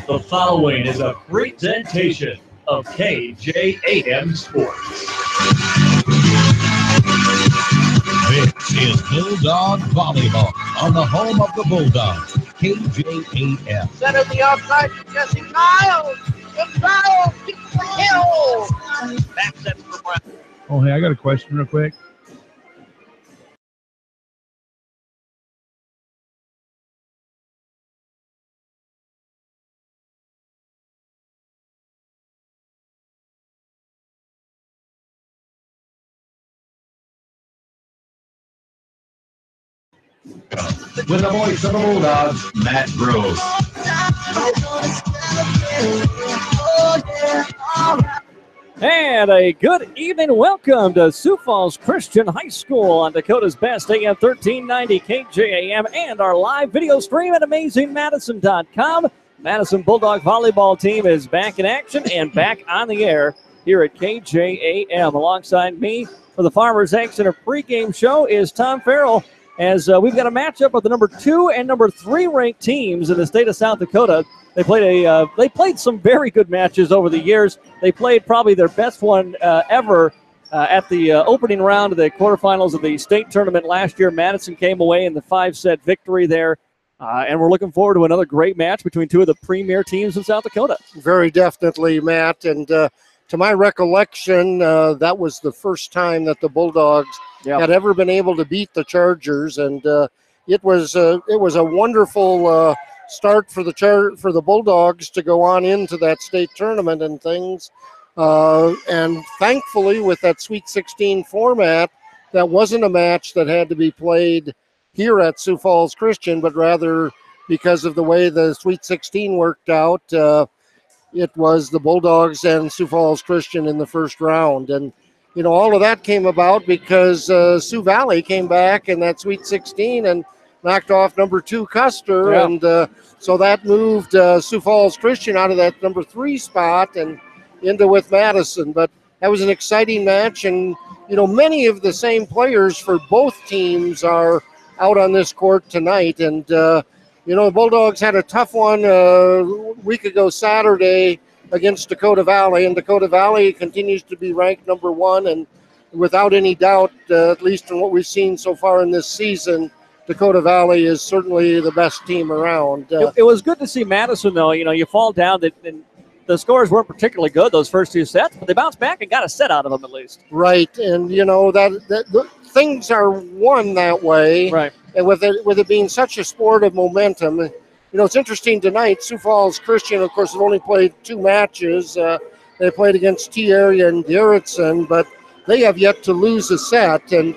The following is a presentation of KJAM Sports. This is Bulldog Volleyball on the home of the Bulldogs, KJAM. Center the outside, Jesse Niles. Good Niles gets the kill. Back set for Brown. Oh, hey, I got a question real quick. With the voice of the Bulldogs, Matt Groves. And a good evening. Welcome to Sioux Falls Christian High School on Dakota's Best AM 1390 KJAM and our live video stream at AmazingMadison.com. Madison Bulldog Volleyball team is back in action and back on the air here at KJAM. Alongside me for the Farmers Ag Center pregame show is Tom Farrell, as we've got a matchup of the number 2 and number 3 ranked teams in the state of South Dakota. They played some very good matches over the years. They played probably their best one ever at the opening round of the quarterfinals of the state tournament last year. Madison came away in the 5-set victory there, and we're looking forward to another great match between two of the premier teams in South Dakota. Very definitely, Matt. And to my recollection, that was the first time that the Bulldogs had ever been able to beat the Chargers, and it was a wonderful start for the Bulldogs to go on into that state tournament and things. And thankfully, with that Sweet 16 format, that wasn't a match that had to be played here at Sioux Falls Christian, but rather because of the way the Sweet 16 worked out, it was the Bulldogs and Sioux Falls Christian in the first round. And you know, all of that came about because Sioux Valley came back in that Sweet 16 and knocked off number 2 Custer. Yeah. And so that moved Sioux Falls Christian out of that number 3 spot and into with Madison. But that was an exciting match. And, you know, many of the same players for both teams are out on this court tonight. And, you know, the Bulldogs had a tough one a week ago Saturday against Dakota Valley, and Dakota Valley continues to be ranked number 1, and without any doubt, at least in what we've seen so far in this season, Dakota Valley is certainly the best team around. It was good to see Madison, though. You know, you fall down, and the scores weren't particularly good those first 2 sets, but they bounced back and got a set out of them at least. Right, and you know that things are won that way. Right, and with it being such a sport of momentum. You know, it's interesting tonight, Sioux Falls Christian, of course, have only played 2 matches. They played against T-Area and Garrettson, but they have yet to lose a set. And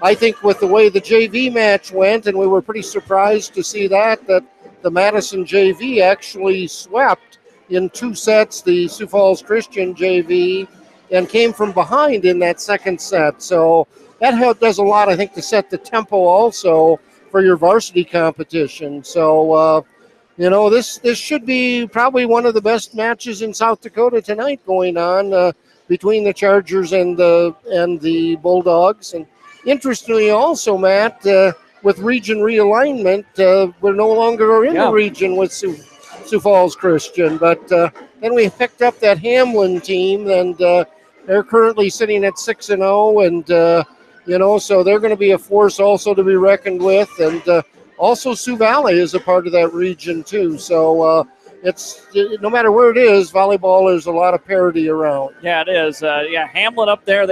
I think with the way the JV match went, and we were pretty surprised to see that the Madison JV actually swept in 2 sets, the Sioux Falls Christian JV, and came from behind in that second set. So that does a lot, I think, to set the tempo also for your varsity competition. So, you know, this should be probably one of the best matches in South Dakota tonight going on between the Chargers and the Bulldogs. And interestingly also, Matt, with region realignment, we're no longer in the region with Sioux Falls Christian. But then we picked up that Hamlin team, and they're currently sitting at 6-0, and you know, so they're going to be a force also to be reckoned with. And also Sioux Valley is a part of that region too. So it's no matter where it is, volleyball is a lot of parity around. Yeah, it is. Hamlin up there.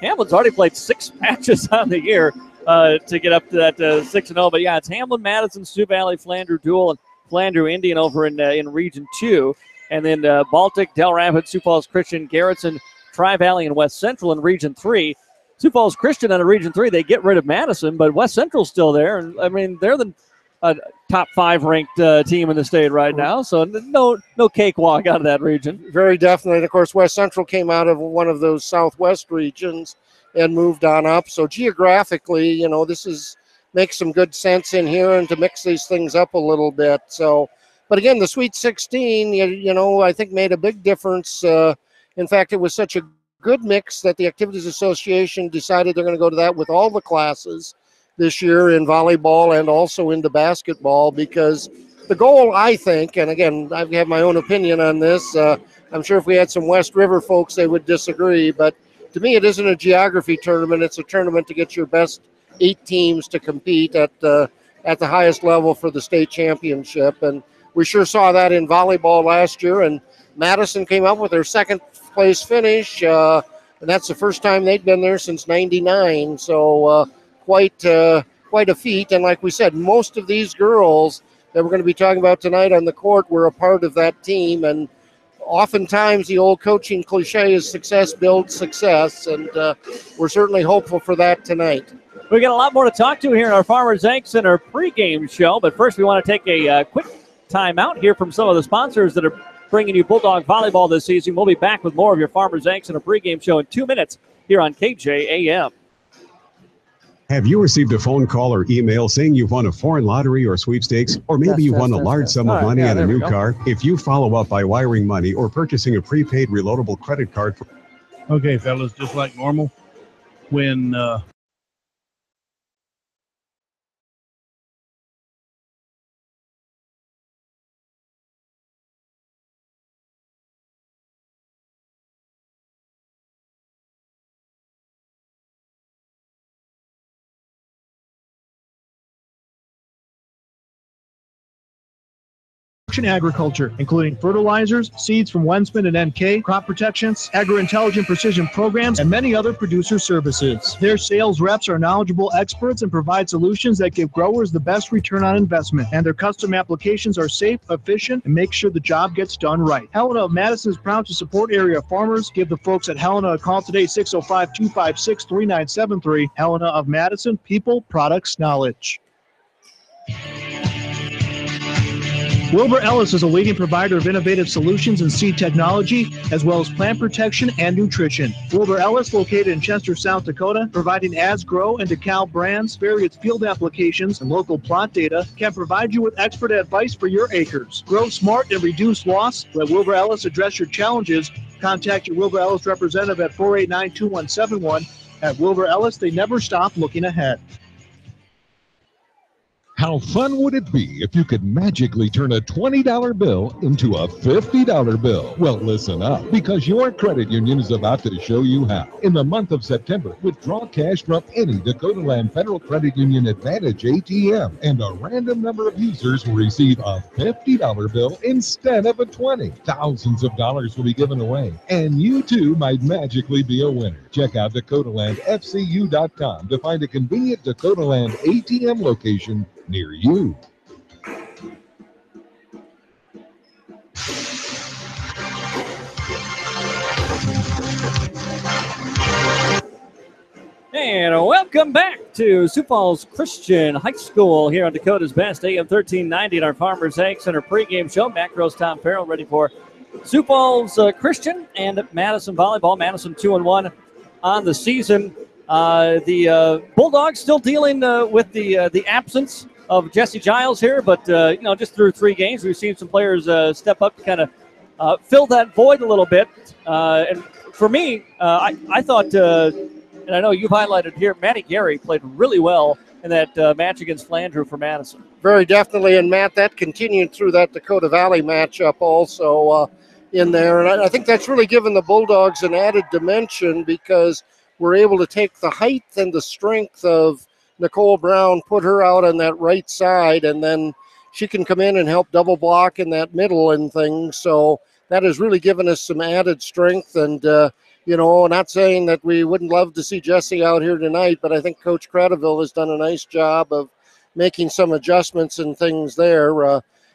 Hamlin's already played 6 matches on the year to get up to that 6-0. But yeah, it's Hamlin, Madison, Sioux Valley, Flandreau Dual, and Flandreau Indian over in Region 2. And then Baltic, Del Rapids, Sioux Falls Christian, Garrettson, Tri-Valley, and West Central in Region 3. Sioux Falls Christian out of Region 3, they get rid of Madison, but West Central's still there. And I mean, they're the top 5 ranked team in the state right now. So no cakewalk out of that region. Very definitely. And of course, West Central came out of one of those Southwest regions and moved on up. So geographically, you know, this makes some good sense in here and to mix these things up a little bit. So, but again, the Sweet 16, you know, I think made a big difference. In fact, it was such a good mix that the Activities Association decided they're going to go to that with all the classes this year in volleyball and also into basketball, because the goal, I think, and again, I have my own opinion on this. I'm sure if we had some West River folks, they would disagree. But to me, it isn't a geography tournament. It's a tournament to get your best 8 teams to compete at the highest level for the state championship. And we sure saw that in volleyball last year. And Madison came up with their second place finish. And that's the first time they'd been there since '99. So quite a feat. And like we said, most of these girls that we're going to be talking about tonight on the court were a part of that team. And oftentimes the old coaching cliche is success builds success. And we're certainly hopeful for that tonight. We got a lot more to talk to here in our Farmers Ag Center pregame show. But first, we want to take a quick time out here from some of the sponsors that are bringing you Bulldog volleyball this season. We'll be back with more of your Farmers Ag Center pregame show in 2 minutes here on KJAM. Have you received a phone call or email saying you've won a foreign lottery or sweepstakes, or maybe you won a large sum of money on a new car? If you follow up by wiring money or purchasing a prepaid reloadable credit card for... Okay, fellas, just like normal, when agriculture, including fertilizers, seeds from Wensman and NK, crop protections, agro-intelligent precision programs, and many other producer services. Their sales reps are knowledgeable experts and provide solutions that give growers the best return on investment. And their custom applications are safe, efficient, and make sure the job gets done right. Helena of Madison is proud to support area farmers. Give the folks at Helena a call today, 605-256-3973. Helena of Madison, people, products, knowledge. Wilbur Ellis is a leading provider of innovative solutions in seed technology, as well as plant protection and nutrition. Wilbur Ellis, located in Chester, South Dakota, providing Asgrow and DeKalb brands, various field applications, and local plot data, can provide you with expert advice for your acres. Grow smart and reduce loss. Let Wilbur Ellis address your challenges. Contact your Wilbur Ellis representative at 489-2171. At Wilbur Ellis, they never stop looking ahead. How fun would it be if you could magically turn a $20 bill into a $50 bill? Well, listen up, because your credit union is about to show you how. In the month of September, withdraw cash from any Dakota Land Federal Credit Union Advantage ATM, and a random number of users will receive a $50 bill instead of a $20. Thousands of dollars will be given away, and you too might magically be a winner. Check out DakotaLandFCU.com to find a convenient Dakota Land ATM location near you. And welcome back to Sioux Falls Christian High School here on Dakota's Best, AM 1390 at our Farmers Ag Center pregame show. Back rows Tom Farrell ready for Sioux Falls Christian and Madison volleyball. Madison 2-1 on the season. The Bulldogs still dealing with the absence of Jesse Giles here, but just through 3 games, we've seen some players step up to kind of fill that void a little bit. And for me, I thought, and I know you've highlighted here, Matty Gary played really well in that match against Flandreau for Madison. Very definitely, and Matt, that continued through that Dakota Valley matchup also in there. And I think that's really given the Bulldogs an added dimension, because we're able to take the height and the strength of Nicole Brown, put her out on that right side, and then she can come in and help double block in that middle and things. So that has really given us some added strength. And, not saying that we wouldn't love to see Jesse out here tonight, but I think Coach Cradaville has done a nice job of making some adjustments and things there.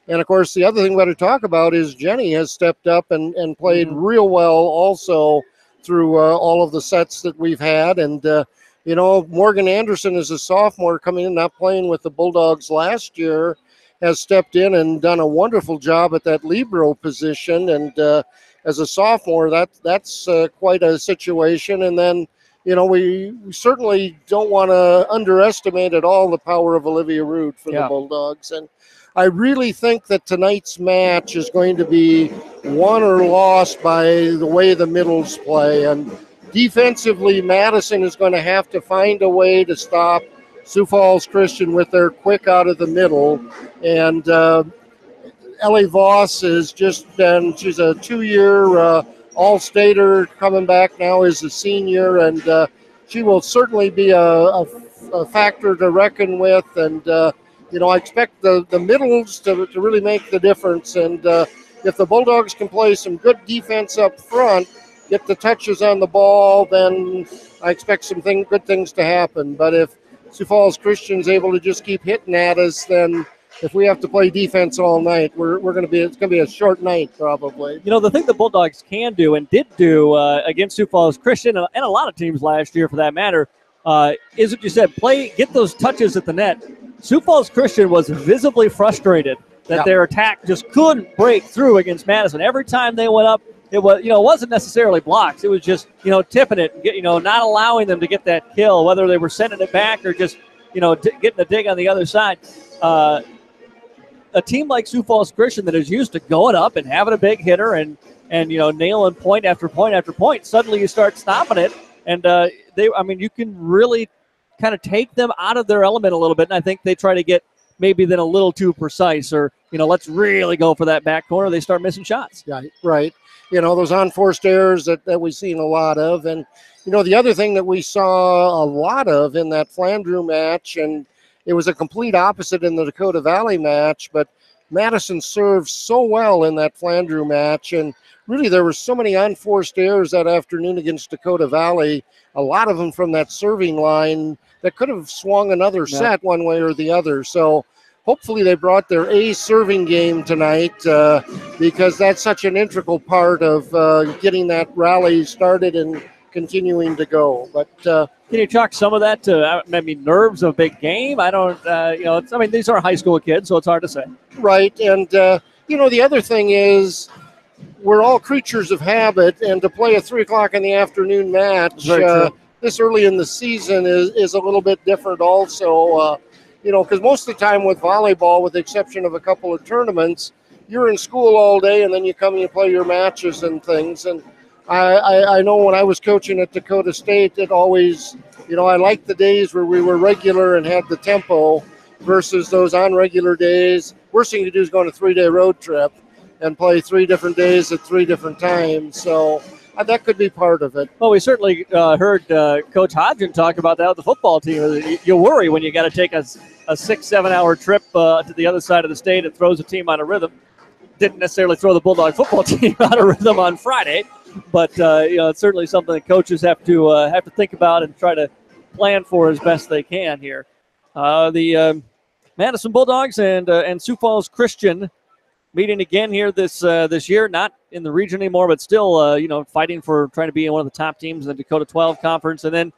And, of course, the other thing we got to talk about is Jenny has stepped up and played real well also through all of the sets that we've had. And, Morgan Anderson is a sophomore coming in, not playing with the Bulldogs last year, has stepped in and done a wonderful job at that libero position. And as a sophomore, that's quite a situation. And then, we certainly don't want to underestimate at all the power of Olivia Root for the Bulldogs. And I really think that tonight's match is going to be won or lost by the way the middles play. And defensively, Madison is going to have to find a way to stop Sioux Falls Christian with their quick out of the middle. And Ellie Voss has just been, she's a 2-year All-Stater, coming back now as a senior, and she will certainly be a factor to reckon with. And, I expect the middles to really make the difference. And if the Bulldogs can play some good defense up front, get the touches on the ball, then I expect some good things to happen. But if Sioux Falls Christian's able to just keep hitting at us, then if we have to play defense all night, it's going to be a short night probably. The thing the Bulldogs can do and did do against Sioux Falls Christian and a lot of teams last year for that matter is what you said, get those touches at the net. Sioux Falls Christian was visibly frustrated that their attack just couldn't break through against Madison. Every time they went up, it was, it wasn't necessarily blocks. It was just, tipping it, not allowing them to get that kill, whether they were sending it back or just, getting a dig on the other side. A team like Sioux Falls Christian that is used to going up and having a big hitter and nailing point after point after point, suddenly you start stopping it, and you can really kind of take them out of their element a little bit, and I think they try to get maybe then a little too precise, or let's really go for that back corner. They start missing shots. Yeah, right. Those unforced errors that we've seen a lot of, and the other thing that we saw a lot of in that Flandreau match, and it was a complete opposite in the Dakota Valley match, but Madison served so well in that Flandreau match, and really there were so many unforced errors that afternoon against Dakota Valley, a lot of them from that serving line that could have swung another set one way or the other. So hopefully they brought their A serving game tonight because that's such an integral part of getting that rally started and continuing to go. But can you chalk some of that to maybe nerves of a big game? I don't, these are high school kids, so it's hard to say. Right, and the other thing is we're all creatures of habit, and to play a 3 o'clock in the afternoon match this early in the season is a little bit different also. Because most of the time with volleyball, with the exception of a couple of tournaments, you're in school all day and then you come and you play your matches and things. And I know when I was coaching at Dakota State, it always, I liked the days where we were regular and had the tempo versus those unregular days. Worst thing to do is go on a 3-day road trip and play 3 different days at 3 different times. So that could be part of it. Well, we certainly heard Coach Hodgson talk about that with the football team. You worry when you got to take a 6-7 hour trip to the other side of the state. It throws a team out of rhythm. Didn't necessarily throw the Bulldog football team out of rhythm on Friday, but it's certainly something that coaches have to think about and try to plan for as best they can here. The Madison Bulldogs and Sioux Falls Christian meeting again here this year, not in the region anymore, but still, fighting for trying to be one of the top teams in the Dakota 12 Conference. And then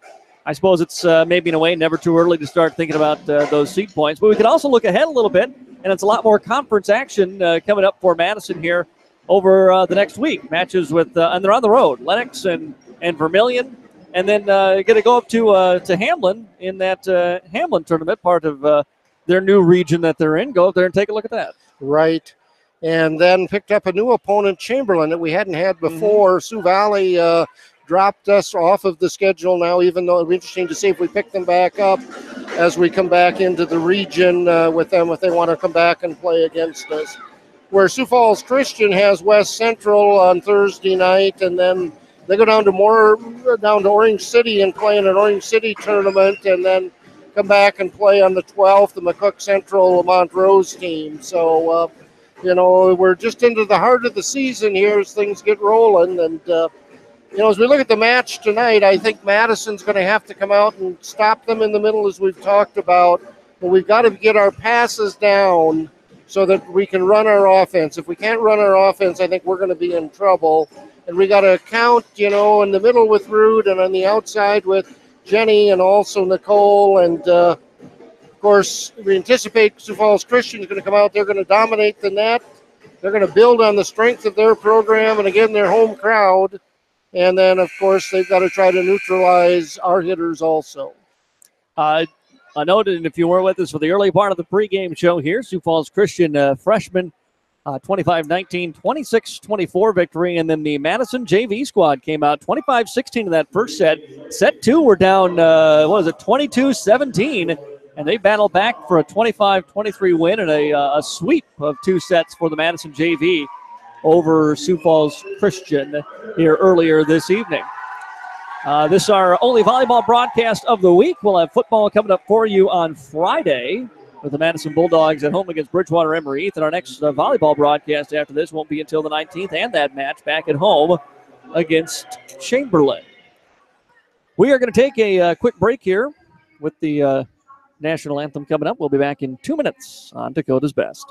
I suppose it's maybe in a way never too early to start thinking about those seed points. But we can also look ahead a little bit, and it's a lot more conference action coming up for Madison here over the next week. Matches with, and they're on the road, Lennox and Vermilion. And then going to go up to Hamlin in that Hamlin tournament, part of their new region that they're in. Go up there and take a look at that. Right. And then picked up a new opponent, Chamberlain, that we hadn't had before. Mm-hmm. Sioux Valley dropped us off of the schedule now, even though it'll be interesting to see if we pick them back up as we come back into the region with them, if they want to come back and play against us. Where Sioux Falls Christian has West Central on Thursday night, and then they go down to Orange City and play in an Orange City tournament, and then come back and play on the 12th, the McCook Central Montrose team. So, we're just into the heart of the season here as things get rolling. And, as we look at the match tonight, I think Madison's going to have to come out and stop them in the middle, as we've talked about. But we've got to get our passes down so that we can run our offense. If we can't run our offense, I think we're going to be in trouble. And we got to count, in the middle with Rude and on the outside with Jenny and also Nicole. And, of course, we anticipate Sioux Falls Christian is going to come out. They're going to dominate the net. They're going to build on the strength of their program and, again, their home crowd. And then, of course, they've got to try to neutralize our hitters also. I noted, and if you weren't with us for the early part of the pregame show here, Sioux Falls Christian freshman 25-19, 26-24 victory. And then the Madison JV squad came out 25-16 in that first set. Set 2, we're down, 22-17. And they battle back for a 25-23 win and a sweep of 2 sets for the Madison JV over Sioux Falls Christian here earlier this evening. This is our only volleyball broadcast of the week. We'll have football coming up for you on Friday with the Madison Bulldogs at home against Bridgewater Emory East. And our next volleyball broadcast after this won't be until the 19th, and that match back at home against Chamberlain. We are going to take a quick break here with the national anthem coming up. We'll be back in 2 minutes on Dakota's Best.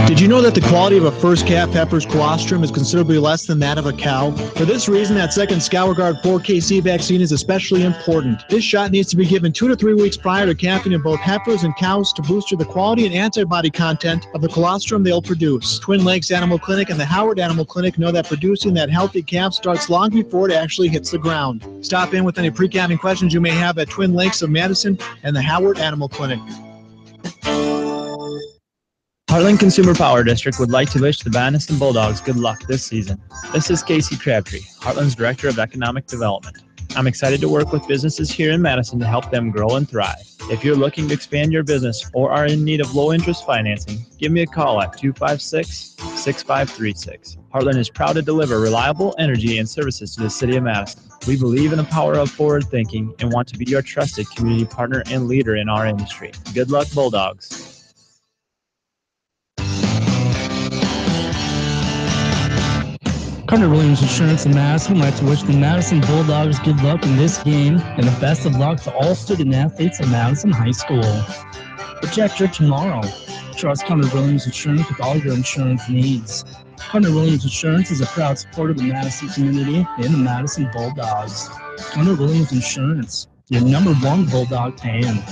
Did you know that the quality of a first calf heifer's colostrum is considerably less than that of a cow? For this reason, that second ScourGuard 4KC vaccine is especially important. This shot needs to be given 2 to 3 weeks prior to calving in both heifers and cows to boost the quality and antibody content of the colostrum they'll produce. Twin Lakes Animal Clinic and the Howard Animal Clinic know that producing that healthy calf starts long before it actually hits the ground. Stop in with any pre-calving questions you may have at Twin Lakes of Madison and the Howard Animal Clinic. Heartland Consumer Power District would like to wish the Madison Bulldogs good luck this season. This is Casey Crabtree, Heartland's Director of Economic Development. I'm excited to work with businesses here in Madison to help them grow and thrive. If you're looking to expand your business or are in need of low-interest financing, give me a call at 256-6536. Heartland is proud to deliver reliable energy and services to the city of Madison. We believe in the power of forward thinking and want to be your trusted community partner and leader in our industry. Good luck, Bulldogs. Carter Williams Insurance in Madison would like to wish the Madison Bulldogs good luck in this game and the best of luck to all student athletes at Madison High School. Protect your tomorrow. Trust Carter Williams Insurance with all your insurance needs. Carter Williams Insurance is a proud supporter of the Madison community and the Madison Bulldogs. Carter Williams Insurance, your #1 Bulldog fan.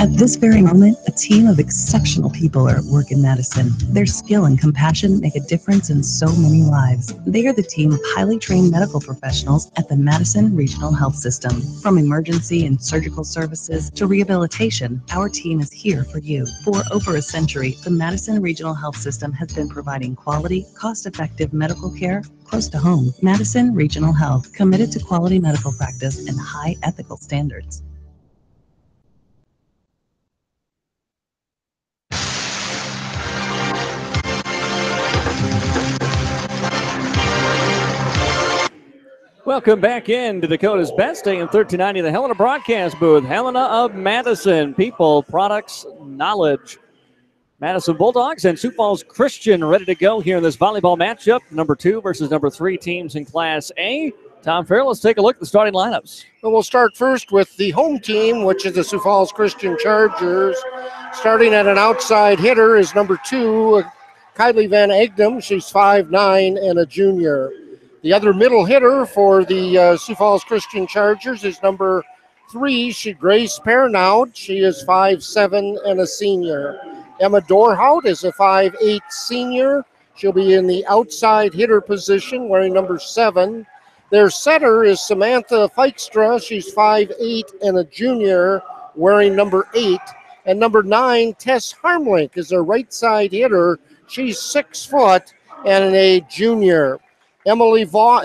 At this very moment, a team of exceptional people are at work in Madison. Their skill and compassion make a difference in so many lives. They are the team of highly trained medical professionals at the Madison Regional Health System. From emergency and surgical services to rehabilitation, our team is here for you. For over a century, the Madison Regional Health System has been providing quality, cost-effective medical care close to home. Madison Regional Health, committed to quality medical practice and high ethical standards. Welcome back in to Dakota's Best, AM 1390, the Helena broadcast booth. Helena of Madison, people, products, knowledge. Madison Bulldogs and Sioux Falls Christian ready to go here in this volleyball matchup. #2 versus #3 teams in Class A. Tom Farrell, let's take a look at the starting lineups. Well, we'll start first with the home team, which is the Sioux Falls Christian Chargers. Starting at an outside hitter is #2, Kylie Van Egdom. She's 5'9" and a junior. The other middle hitter for the Sioux Falls Christian Chargers is #3, Grace Pernaud. She is 5'7" and a senior. Emma Dorhout is a 5'8" senior. She'll be in the outside hitter position wearing #7. Their setter is Samantha Feikstra. She's 5'8" and a junior wearing #8. And #9, Tess Harmlink, is their right side hitter. She's 6 foot and a junior. Ellie Voss,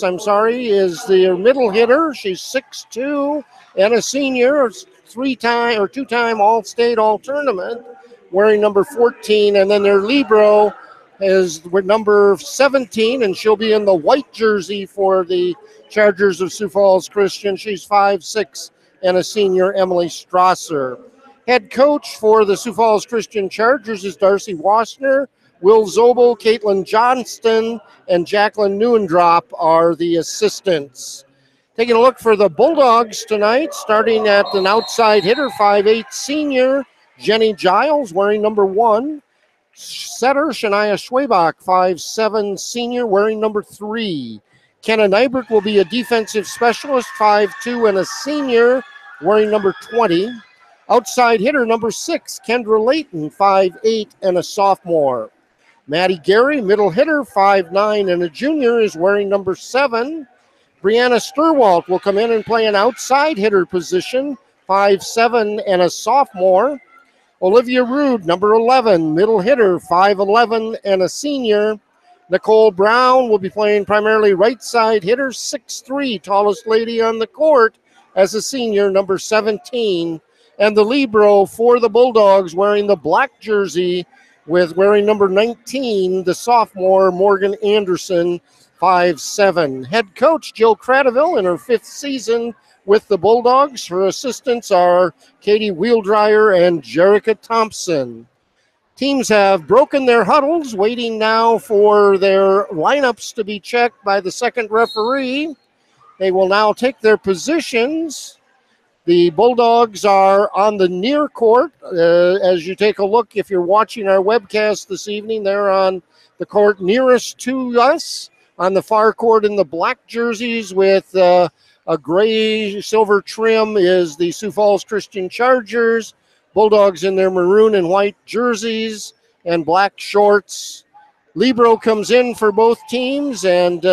is the middle hitter. She's 6'2" and a senior, two-time All-State, All-Tournament, wearing #14. And then their libero is with #17, and she'll be in the white jersey for the Chargers of Sioux Falls Christian. She's 5'6" and a senior, Emily Strasser. Head coach for the Sioux Falls Christian Chargers is Darcy Wassner. Will Zobel, Caitlin Johnston, and Jacqueline Neuendrop are the assistants. Taking a look for the Bulldogs tonight, starting at an outside hitter, 5'8" senior, Jenny Giles, wearing #1. Setter, Shania Schwabach, 5'7" senior, wearing #3. Kenna Nyberg will be a defensive specialist, 5'2" and a senior, wearing #20. Outside hitter, #6, Kendra Layton, 5'8" and a sophomore. Maddie Gary, middle hitter, 5'9" and a junior, is wearing #7. Brianna Sturwalt will come in and play an outside hitter position, 5'7" and a sophomore. Olivia Rude, number 11, middle hitter, 5'11", and a senior. Nicole Brown will be playing primarily right side hitter, 6'3", tallest lady on the court as a senior, number 17. And the libero for the Bulldogs wearing the black jersey with wearing number 19, the sophomore Morgan Anderson, 5'7". Head coach Jill Cradaville in her 5th season with the Bulldogs. Her assistants are Katie Wheeldryer and Jerica Thompson. Teams have broken their huddles, waiting now for their lineups to be checked by the second referee. They will now take their positions. The Bulldogs are on the near court. As you take a look, if you're watching our webcast this evening, they're on the court nearest to us. On the far court in the black jerseys with a gray silver trim is the Sioux Falls Christian Chargers. Bulldogs in their maroon and white jerseys and black shorts. Libero comes in for both teams, and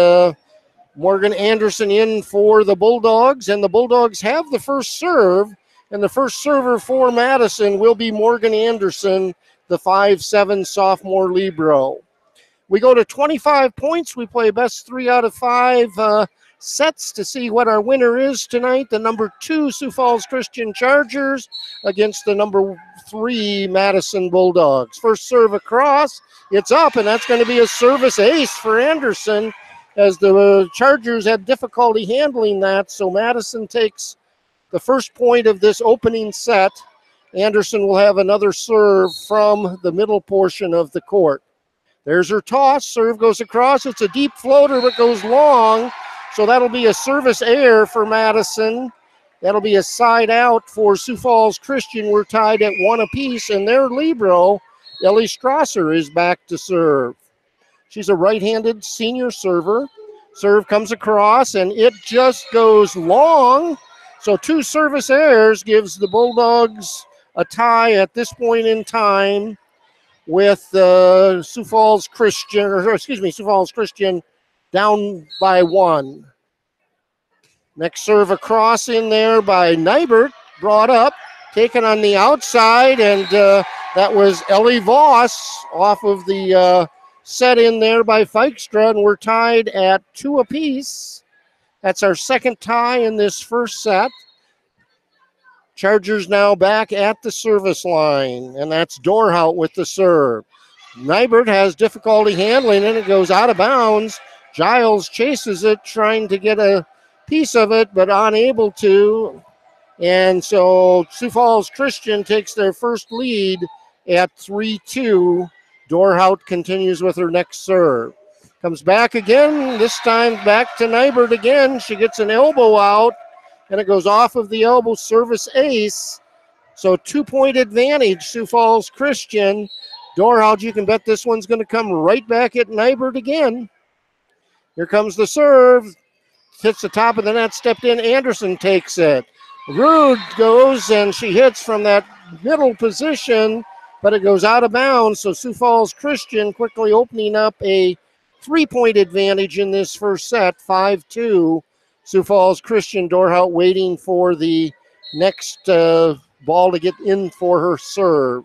Morgan Anderson in for the Bulldogs. And the Bulldogs have the first serve, and the first server for Madison will be Morgan Anderson, the 5'7" sophomore libero. We go to 25 points. We play best 3 out of 5 sets to see what our winner is tonight. The number 2 Sioux Falls Christian Chargers against the number 3 Madison Bulldogs. First serve across, it's up, and that's going to be a service ace for Anderson, as the Chargers had difficulty handling that. So Madison takes the first point of this opening set. Anderson will have another serve from the middle portion of the court. There's her toss. Serve goes across. It's a deep floater, but goes long. So that'll be a service error for Madison. That'll be a side out for Sioux Falls Christian. We're tied at 1 apiece, and their libero, Ellie Strasser, is back to serve. She's a right-handed senior server. Serve comes across, and it just goes long. So 2 service errors gives the Bulldogs a tie at this point in time with Sioux Falls Christian down by 1. Next serve across in there by Nybert, brought up, taken on the outside, and that was Ellie Voss off of the set in there by Feikstra, and we're tied at 2 apiece. That's our second tie in this first set. Chargers now back at the service line, and that's Dorhout with the serve. Nybert has difficulty handling it. It goes out of bounds. Giles chases it, trying to get a piece of it, but unable to. And so Sioux Falls Christian takes their first lead at 3-2. Dorhout continues with her next serve. Comes back again, this time back to Nybert again. She gets an elbow out, and it goes off of the elbow, service ace. So 2-point advantage, Sioux Falls Christian. Dorhout, you can bet this one's going to come right back at Nybert again. Here comes the serve. Hits the top of the net, stepped in. Anderson takes it. Rude goes, and she hits from that middle position, but it goes out of bounds. So Sioux Falls Christian quickly opening up a 3-point advantage in this first set, 5-2. Sioux Falls Christian. Dorhout waiting for the next ball to get in for her serve.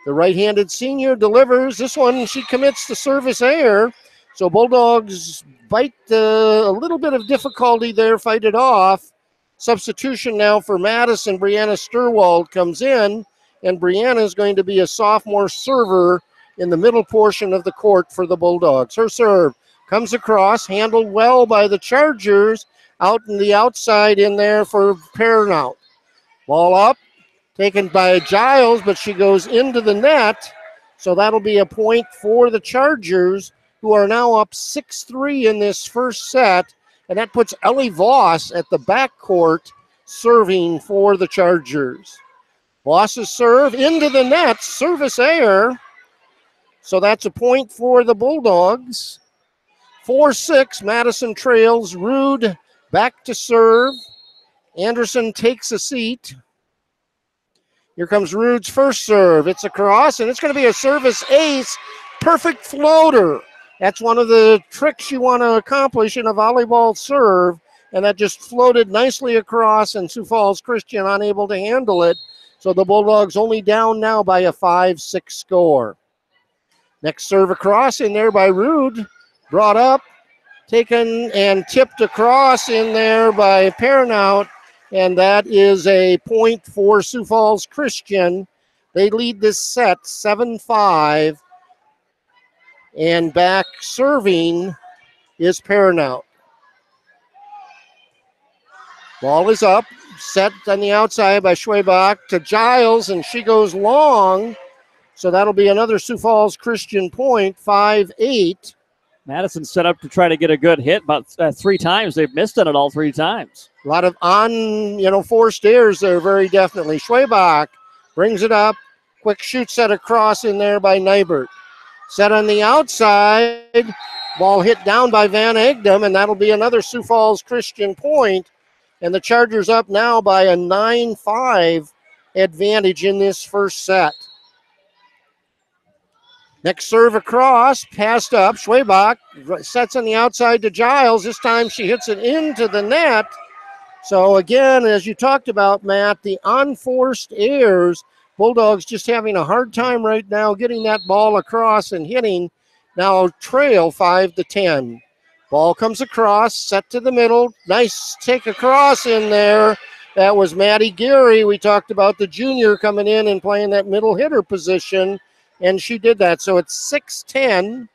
The right-handed senior delivers. This one, she commits the service error. So Bulldogs bite a little bit of difficulty there, fight it off. Substitution now for Madison. Brianna Sturwald comes in, and Brianna is going to be a sophomore server in the middle portion of the court for the Bulldogs. Her serve comes across, handled well by the Chargers, out in the outside in there for Pernout. Ball up, taken by Giles, but she goes into the net. So that'll be a point for the Chargers, who are now up 6-3 in this first set. And that puts Ellie Voss at the backcourt serving for the Chargers. Voss's serve into the net, service error. So that's a point for the Bulldogs. 4-6, Madison trails. Rude back to serve. Anderson takes a seat. Here comes Rude's first serve. It's a cross, and it's going to be a service ace. Perfect floater. That's one of the tricks you want to accomplish in a volleyball serve, and that just floated nicely across, and Sioux Falls Christian unable to handle it. So the Bulldogs only down now by a 5-6 score. Next serve across in there by Rude. Brought up, taken and tipped across in there by Pernout. And that is a point for Sioux Falls Christian. They lead this set 7-5. And back serving is Pernout. Ball is up, set on the outside by Schwabach to Giles, and she goes long. So that'll be another Sioux Falls Christian point, 5-8. Madison set up to try to get a good hit about 3 times. They've missed on it all 3 times. A lot of forced errors there, very definitely. Schwabach brings it up. Quick shoot set across in there by Nybert. Set on the outside. Ball hit down by Van Egdom, and that'll be another Sioux Falls Christian point. And the Chargers up now by a 9-5 advantage in this first set. Next serve across, passed up. Schwabach sets on the outside to Giles. This time she hits it into the net. So again, as you talked about, Matt, the unforced errors, Bulldogs just having a hard time right now getting that ball across and hitting. Now trail 5-10. Ball comes across, set to the middle. Nice take across in there. That was Maddie Gary. We talked about the junior coming in and playing that middle hitter position, and she did that. So it's 6-10.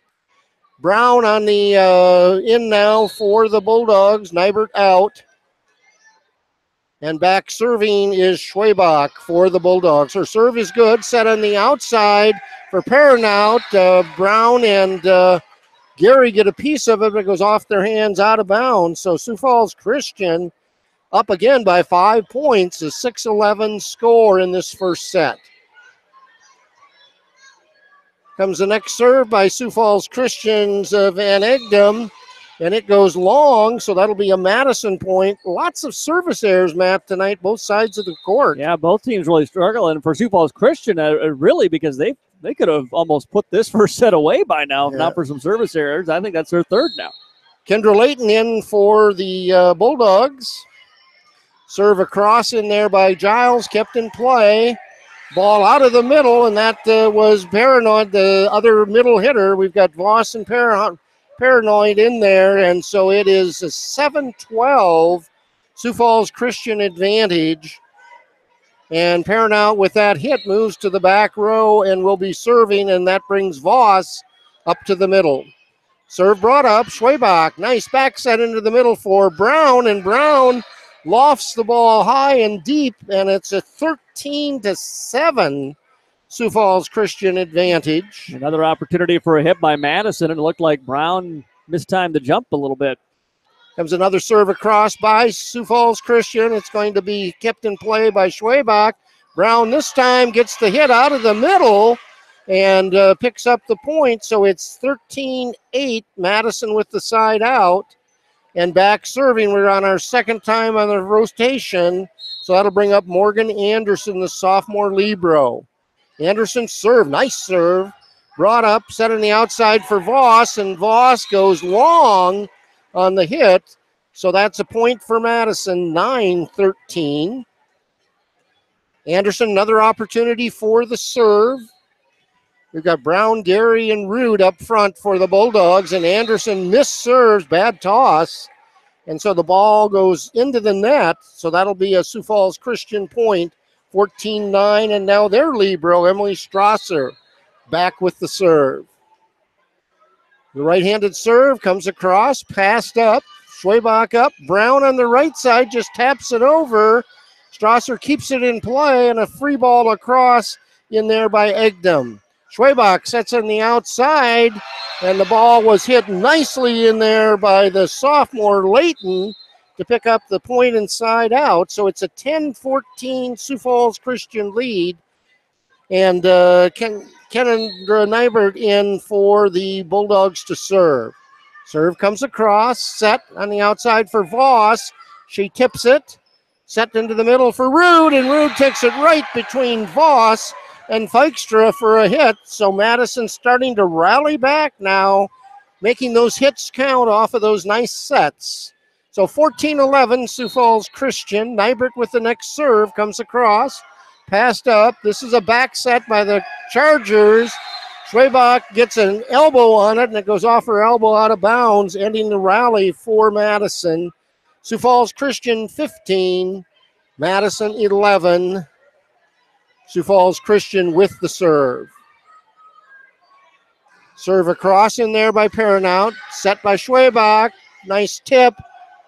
Brown on the in now for the Bulldogs. Nybert out. And back serving is Schwabach for the Bulldogs. Her serve is good. Set on the outside for Pernout. Brown and Gary get a piece of it, but it goes off their hands out of bounds. So Sioux Falls Christian up again by 5 points, a 6-11 score in this first set. Comes the next serve by Sioux Falls Christian's Van Egdom, and it goes long, so that'll be a Madison point. Lots of service errors, Matt, tonight, both sides of the court. Yeah, both teams really struggling. For Sioux Falls Christian, really, because they could have almost put this first set away by now, if not for some service errors. I think that's their third now. Kendra Layton in for the Bulldogs. Serve across in there by Giles, kept in play. Ball out of the middle, and that was Paranoid, the other middle hitter. We've got Voss and Paranoid in there, and so it is a 7-12 Sioux Falls Christian advantage. And Pernout with that hit moves to the back row and will be serving, and that brings Voss up to the middle. Serve brought up, Schwabach, nice back set into the middle for Brown, and Brown lofts the ball high and deep, and it's a 13-7 Sioux Falls Christian advantage. Another opportunity for a hit by Madison, and it looked like Brown mistimed the jump a little bit. Comes another serve across by Sioux Falls Christian. It's going to be kept in play by Schwabach. Brown this time gets the hit out of the middle and picks up the point. So it's 13-8, Madison with the side out. And back serving, we're on our second time on the rotation. So that'll bring up Morgan Anderson, the sophomore libero. Anderson serve, nice serve. Brought up, set on the outside for Voss, and Voss goes long on the hit. So that's a point for Madison, 9-13. Anderson, another opportunity for the serve. We've got Brown, Gary, and Rude up front for the Bulldogs, and Anderson misserves, bad toss. And so the ball goes into the net, so that'll be a Sioux Falls Christian point, 14-9, and now their libero, Emily Strasser, back with the serve. The right-handed serve comes across, passed up, Schwabach up, Brown on the right side just taps it over. Strasser keeps it in play, and a free ball across in there by Egdom. Schwabach sets on the outside, and the ball was hit nicely in there by the sophomore Layton to pick up the point inside out. So it's a 10-14 Sioux Falls Christian lead. And Kendra Nybert in for the Bulldogs to serve. Serve comes across, set on the outside for Voss. She tips it, set into the middle for Rude, and Rude takes it right between Voss and Feikstra for a hit. So Madison's starting to rally back now, making those hits count off of those nice sets. So 14-11 Sioux Falls Christian. Nybert with the next serve comes across. passed up. This is a back set by the Chargers. Schwabach gets an elbow on it, and it goes off her elbow out of bounds, ending the rally for Madison. Sioux Falls Christian 15, Madison 11. Sioux Falls Christian with the serve. Serve across in there by Perrinout, set by Schwabach. Nice tip.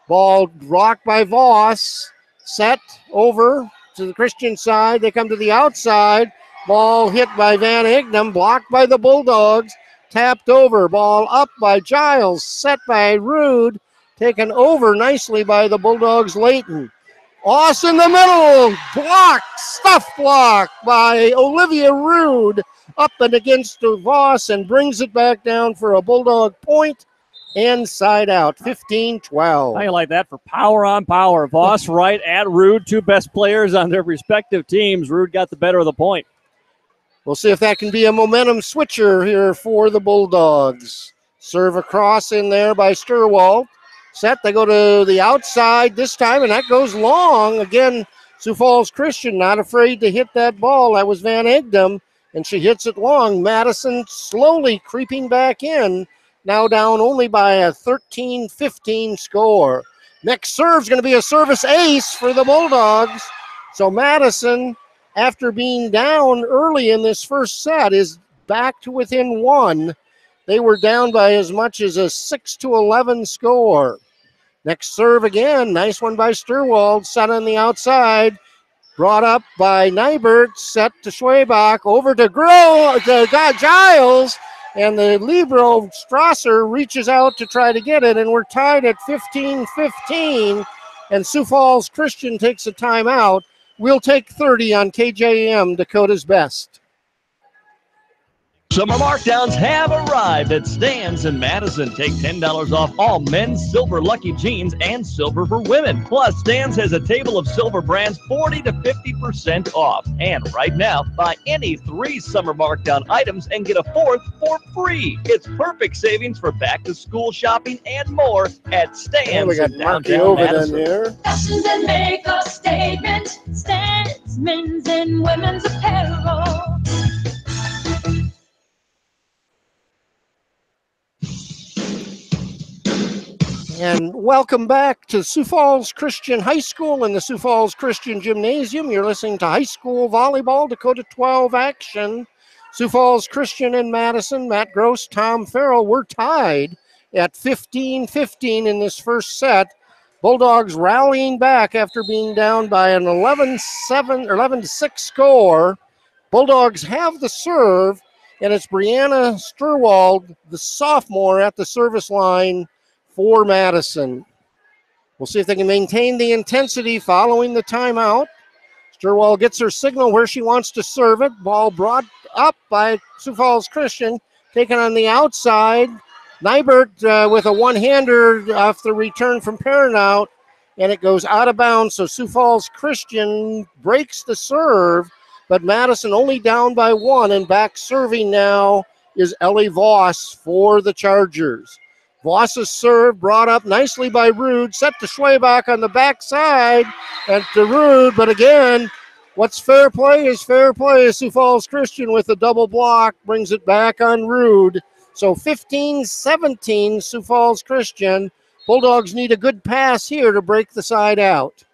Ball rocked by Voss. Set over to the Christian side. They come to the outside. Ball hit by Van Ignam, blocked by the Bulldogs. Tapped over. Ball up by Giles. Set by Rude. Taken over nicely by the Bulldogs, Layton. Oss in the middle. Blocked. Stuff block by Olivia Rude. Up and against Voss and brings it back down for a Bulldog point. And side out, 15-12. How you like that for power on power? Voss right at Rude, two best players on their respective teams. Rude got the better of the point. We'll see if that can be a momentum switcher here for the Bulldogs. Serve across in there by Sturwald. Set, they go to the outside this time, and that goes long. Again, Sioux Falls Christian not afraid to hit that ball. That was Van Egdam, and she hits it long. Madison slowly creeping back in, now down only by a 13-15 score. Next serve's going to be a service ace for the Bulldogs. So Madison, after being down early in this first set, is back to within one. They were down by as much as a 6-11 score. Next serve again. Nice one by Sturwald. Set on the outside. Brought up by Nybert. Set to Schwabach. Over to Giles. And the libero, Strasser, reaches out to try to get it. And we're tied at 15-15. And Sioux Falls Christian takes a timeout. We'll take 30 on KJM, Dakota's Best. Summer markdowns have arrived at Stan's in Madison. Take $10 off all men's silver Lucky Jeans and silver for women. Plus, Stan's has a table of silver brands 40 to 50% off. And right now, buy any 3 summer markdown items and get a 4th for free. It's perfect savings for back-to-school shopping and more at Stan's. And we got in Marky downtown over Madison. there. Fashions that make a statement. Stan's men's and women's apparel. And welcome back to Sioux Falls Christian High School and the Sioux Falls Christian Gymnasium. You're listening to high school volleyball, Dakota 12 action. Sioux Falls Christian and Madison, Matt Gross, Tom Farrell. We're tied at 15-15 in this first set. Bulldogs rallying back after being down by an 11-7 or 11-6 score. Bulldogs have the serve, and it's Brianna Sturwald, the sophomore, at the service line for Madison. We'll see if they can maintain the intensity following the timeout. Sturwald gets her signal where she wants to serve it. Ball brought up by Sioux Falls Christian, taken on the outside. Nybert with a one-hander off the return from Perrinout, and it goes out of bounds. So Sioux Falls Christian breaks the serve, but Madison only down by 1, and back serving now is Ellie Voss for the Chargers. Voss's serve brought up nicely by Rude, set to Schwabach on the backside, and to Rude, but again, what's fair play is fair play. Sioux Falls Christian with a double block brings it back on Rude. So 15-17 Sioux Falls Christian. Bulldogs need a good pass here to break the side out.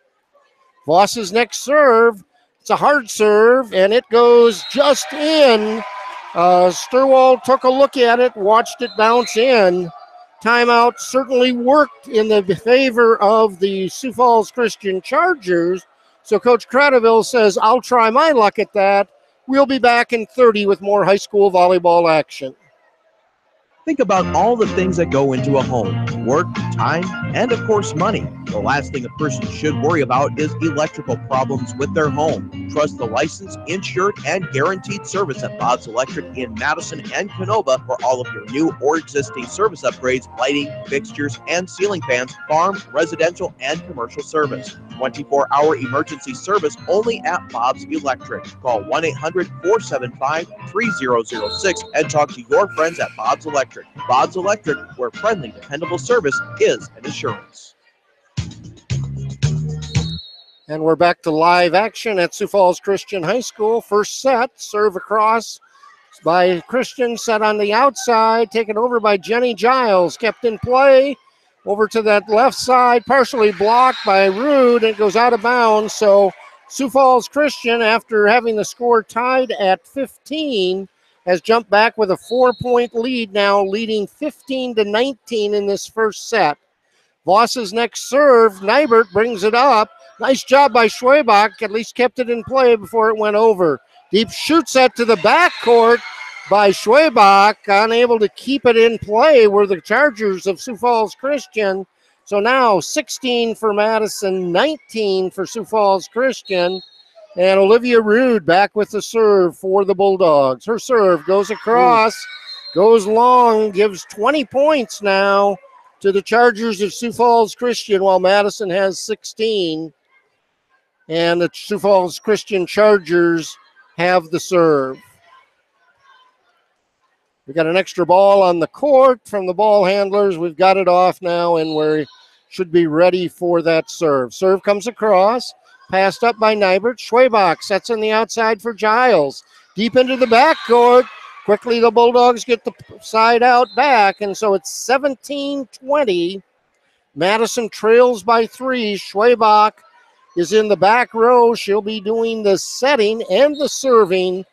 Voss's next serve, it's a hard serve, and it goes just in. Sturwald took a look at it, watched it bounce in. Timeout certainly worked in the favor of the Sioux Falls Christian Chargers. So Coach Cradaville says, I'll try my luck at that. We'll be back in 30 with more high school volleyball action. Think about all the things that go into a home: work, time, and of course money. The last thing a person should worry about is electrical problems with their home. Trust the licensed, insured, and guaranteed service at Bob's Electric in Madison and Canova for all of your new or existing service upgrades, lighting, fixtures, and ceiling fans, farm, residential, and commercial service. 24-hour emergency service only at Bob's Electric. Call 1-800-475-3006 and talk to your friends at Bob's Electric. Bob's Electric, where friendly, dependable service is an assurance. And we're back to live action at Sioux Falls Christian High School. First set, serve across by Christian, set on the outside, taken over by Jenny Giles, kept in play. Over to that left side, partially blocked by Rude, and it goes out of bounds. So Sioux Falls Christian, after having the score tied at 15, has jumped back with a 4-point lead now, leading 15-19 in this first set. Voss's next serve, Nybert brings it up. Nice job by Schwabach, at least kept it in play before it went over. Deep shoot set to the backcourt by Schwabach, unable to keep it in play were the Chargers of Sioux Falls Christian. So now 16 for Madison, 19 for Sioux Falls Christian. And Olivia Rude back with the serve for the Bulldogs. Her serve goes across, goes long, gives 20 points now to the Chargers of Sioux Falls Christian, while Madison has 16. And the Sioux Falls Christian Chargers have the serve. We got an extra ball on the court from the ball handlers. We've got it off now, and we should be ready for that serve. Serve comes across, passed up by Nybert. Schwabach sets on the outside for Giles. Deep into the backcourt. Quickly, the Bulldogs get the side out back, and so it's 17-20. Madison trails by 3. Schwabach is in the back row. She'll be doing the setting and the serving.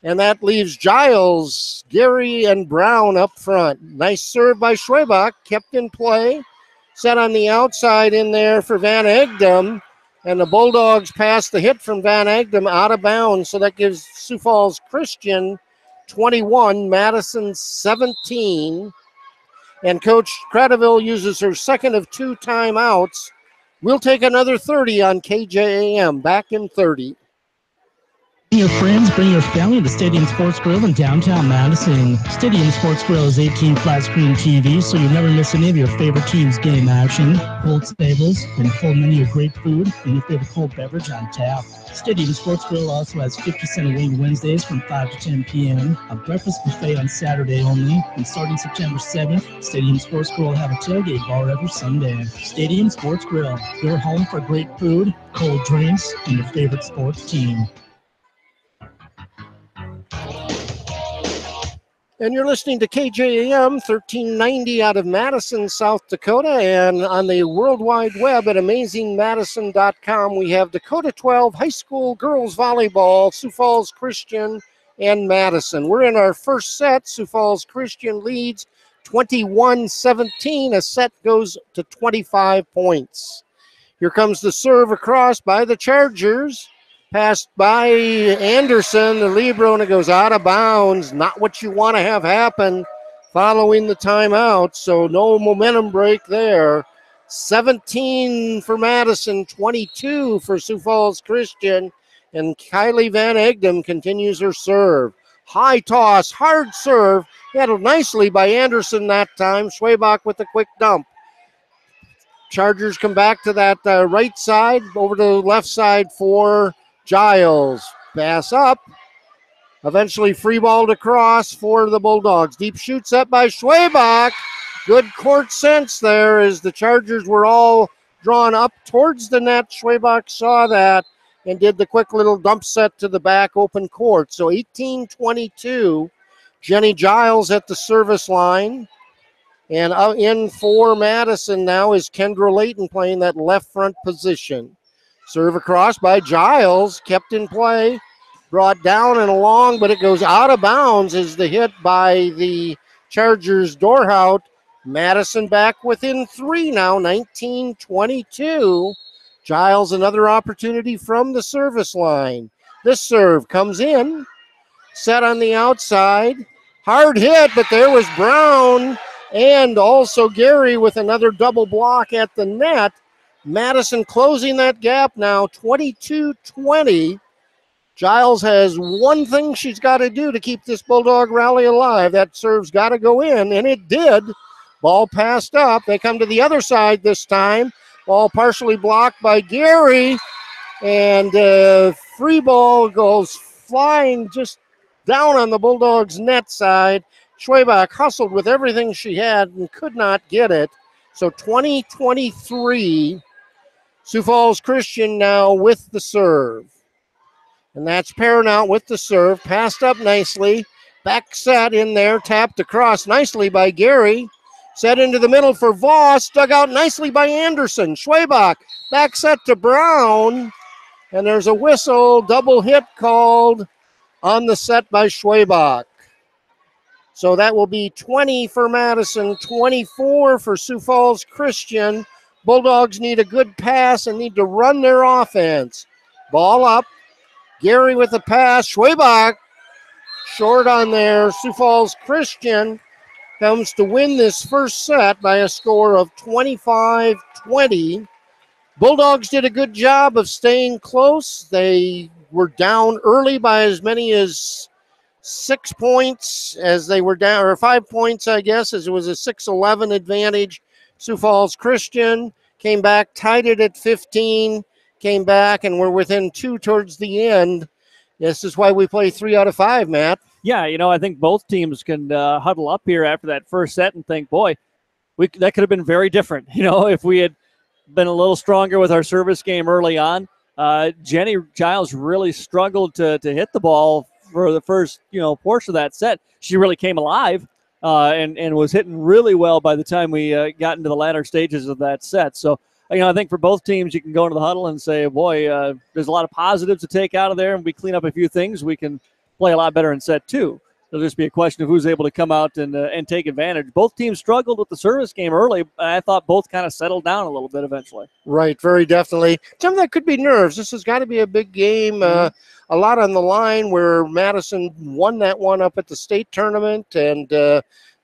And that leaves Giles, Gary, and Brown up front. Nice serve by Schwabach, kept in play. Set on the outside in there for Van Egdom. And the Bulldogs pass the hit from Van Egdom out of bounds. So that gives Sioux Falls Christian 21, Madison 17. And Coach Cradaville uses her second of 2 timeouts. We'll take another 30 on KJAM. Back in 30. Bring your friends, bring your family to Stadium Sports Grill in downtown Madison. Stadium Sports Grill is 18 flat screen TV, so you never miss any of your favorite team's game action. Cold tables and a full menu of great food and your favorite cold beverage on tap. Stadium Sports Grill also has 50-cent wing Wednesdays from 5 to 10 p.m., a breakfast buffet on Saturday only, and starting September 7th, Stadium Sports Grill will have a tailgate bar every Sunday. Stadium Sports Grill, your home for great food, cold drinks, and your favorite sports team. And you're listening to KJAM 1390 out of Madison, South Dakota. And on the World Wide Web at amazingmadison.com, we have Dakota 12 High School Girls Volleyball, Sioux Falls Christian, and Madison. We're in our first set. Sioux Falls Christian leads 21-17. A set goes to 25 points. Here comes the serve across by the Chargers. Passed by Anderson, the libero, and it goes out of bounds. Not what you want to have happen following the timeout, so no momentum break there. 17 for Madison, 22 for Sioux Falls Christian, and Kylie Van Egdom continues her serve. High toss, hard serve, handled nicely by Anderson that time. Schwabach with a quick dump. Chargers come back to that right side, over to the left side for Giles. Pass up. Eventually free balled across for the Bulldogs. Deep shoot set by Schwabach. Good court sense there as the Chargers were all drawn up towards the net. Schwabach saw that and did the quick little dump set to the back open court. So 18-22. Jenny Giles at the service line. And in for Madison now is Kendra Layton playing that left front position. Serve across by Giles, kept in play, brought down and along, but it goes out of bounds as the hit by the Chargers Dorhout. Madison back within 3 now, 19-22. Giles another opportunity from the service line. This serve comes in, set on the outside. Hard hit, but there was Brown and also Gary with another double block at the net. Madison closing that gap now, 22-20. Giles has one thing she's got to do to keep this Bulldog rally alive. That serve's got to go in, and it did. Ball passed up. They come to the other side this time. Ball partially blocked by Gary, and free ball goes flying just down on the Bulldogs' net side. Schwabach hustled with everything she had and could not get it. So 20-23. Sioux Falls Christian now with the serve. And that's Paramount with the serve. Passed up nicely. Back set in there. Tapped across nicely by Gary. Set into the middle for Voss. Dug out nicely by Anderson. Schwabach. Back set to Brown. And there's a whistle. Double hit called on the set by Schwabach. So that will be 20 for Madison, 24 for Sioux Falls Christian. Bulldogs need a good pass and need to run their offense. Ball up. Gary with the pass. Schwabach short on there. Sioux Falls Christian comes to win this first set by a score of 25-20. Bulldogs did a good job of staying close. They were down early by as many as 6 points as they were down, or 5 points, I guess, as it was a 6-11 advantage. Sioux Falls Christian came back, tied it at 15, came back, and were within 2 towards the end. This is why we play 3 out of 5, Matt. Yeah, I think both teams can huddle up here after that first set and think, boy, that could have been very different. If we had been a little stronger with our service game early on. Jenny Giles really struggled to hit the ball for the first, portion of that set. She really came alive and was hitting really well by the time we got into the latter stages of that set. So, I think for both teams, you can go into the huddle and say, boy, there's a lot of positives to take out of there, and we clean up a few things. We can play a lot better in set 2. It'll just be a question of who's able to come out and take advantage. Both teams struggled with the service game early. I thought both kind of settled down a little bit eventually. Right, very definitely. Some of that could be nerves. This has got to be a big game. A lot on the line where Madison won that one up at the state tournament. And,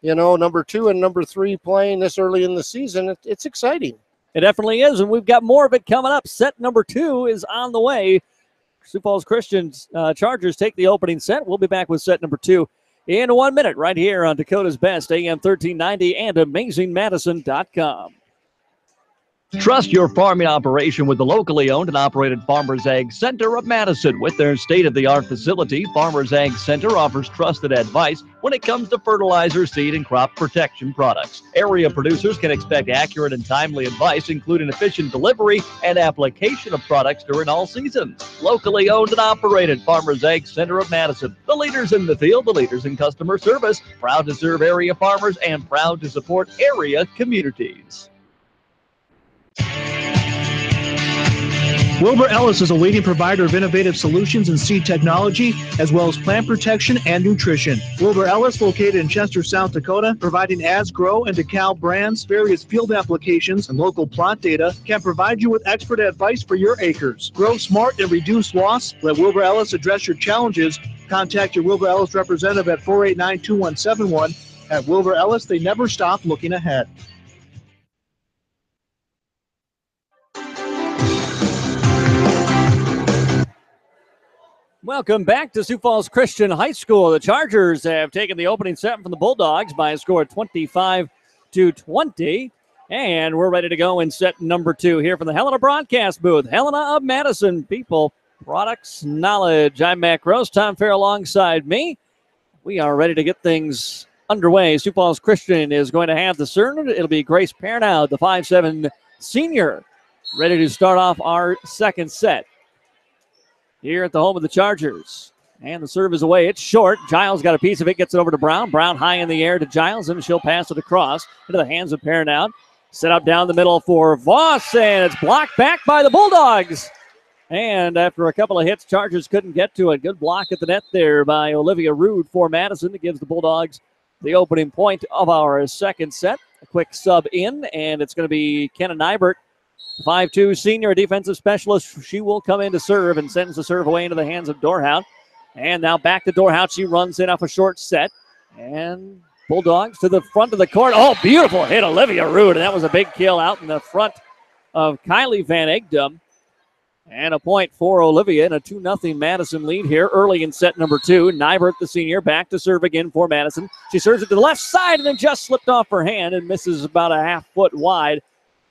number 2 and number 3 playing this early in the season. It's exciting. It definitely is, and we've got more of it coming up. Set number 2 is on the way. Sioux Falls Christian's Chargers take the opening set. We'll be back with set number 2 in 1 minute right here on Dakota's Best, AM 1390 and AmazingMadison.com. Trust your farming operation with the locally owned and operated Farmers Ag Center of Madison. With their state-of-the-art facility, Farmers Ag Center offers trusted advice when it comes to fertilizer, seed, and crop protection products. Area producers can expect accurate and timely advice, including efficient delivery and application of products during all seasons. Locally owned and operated Farmers Ag Center of Madison. The leaders in the field, the leaders in customer service, proud to serve area farmers and proud to support area communities. Wilbur Ellis is a leading provider of innovative solutions in seed technology, as well as plant protection and nutrition. Wilbur Ellis, located in Chester, South Dakota, providing As Grow and DeKalb brands, various field applications, and local plot data, can provide you with expert advice for your acres. Grow smart and reduce loss. Let Wilbur Ellis address your challenges. Contact your Wilbur Ellis representative at 489-2171. At Wilbur Ellis, they never stop looking ahead. Welcome back to Sioux Falls Christian High School. The Chargers have taken the opening set from the Bulldogs by a score of 25-20. And we're ready to go in set number 2 here from the Helena broadcast booth. Helena of Madison, people, products, knowledge. I'm Matt Gross, Tom Fair alongside me. We are ready to get things underway. Sioux Falls Christian is going to have the serve. It'll be Grace Pernow, the 5'7" senior, ready to start off our second set here at the home of the Chargers. And the serve is away. It's short. Giles got a piece of it, gets it over to Brown. Brown high in the air to Giles, and she'll pass it across into the hands of Pernow. Set up down the middle for Voss, and it's blocked back by the Bulldogs. And after a couple of hits, Chargers couldn't get to it. Good block at the net there by Olivia Rude for Madison. That gives the Bulldogs the opening point of our second set. A quick sub in, and it's going to be Kenna Nybert, 5'2" senior, defensive specialist. She will come in to serve and sends the serve away into the hands of Dorhout. And now back to Dorhout. She runs in off a short set. And Bulldogs to the front of the court. Oh, beautiful hit, Olivia Rude. And that was a big kill out in the front of Kylie Van Egdom. And a point for Olivia and a 2-0 Madison lead here early in set number 2. Nybert, the senior, back to serve again for Madison. She serves it to the left side and then just slipped off her hand and misses about a half foot wide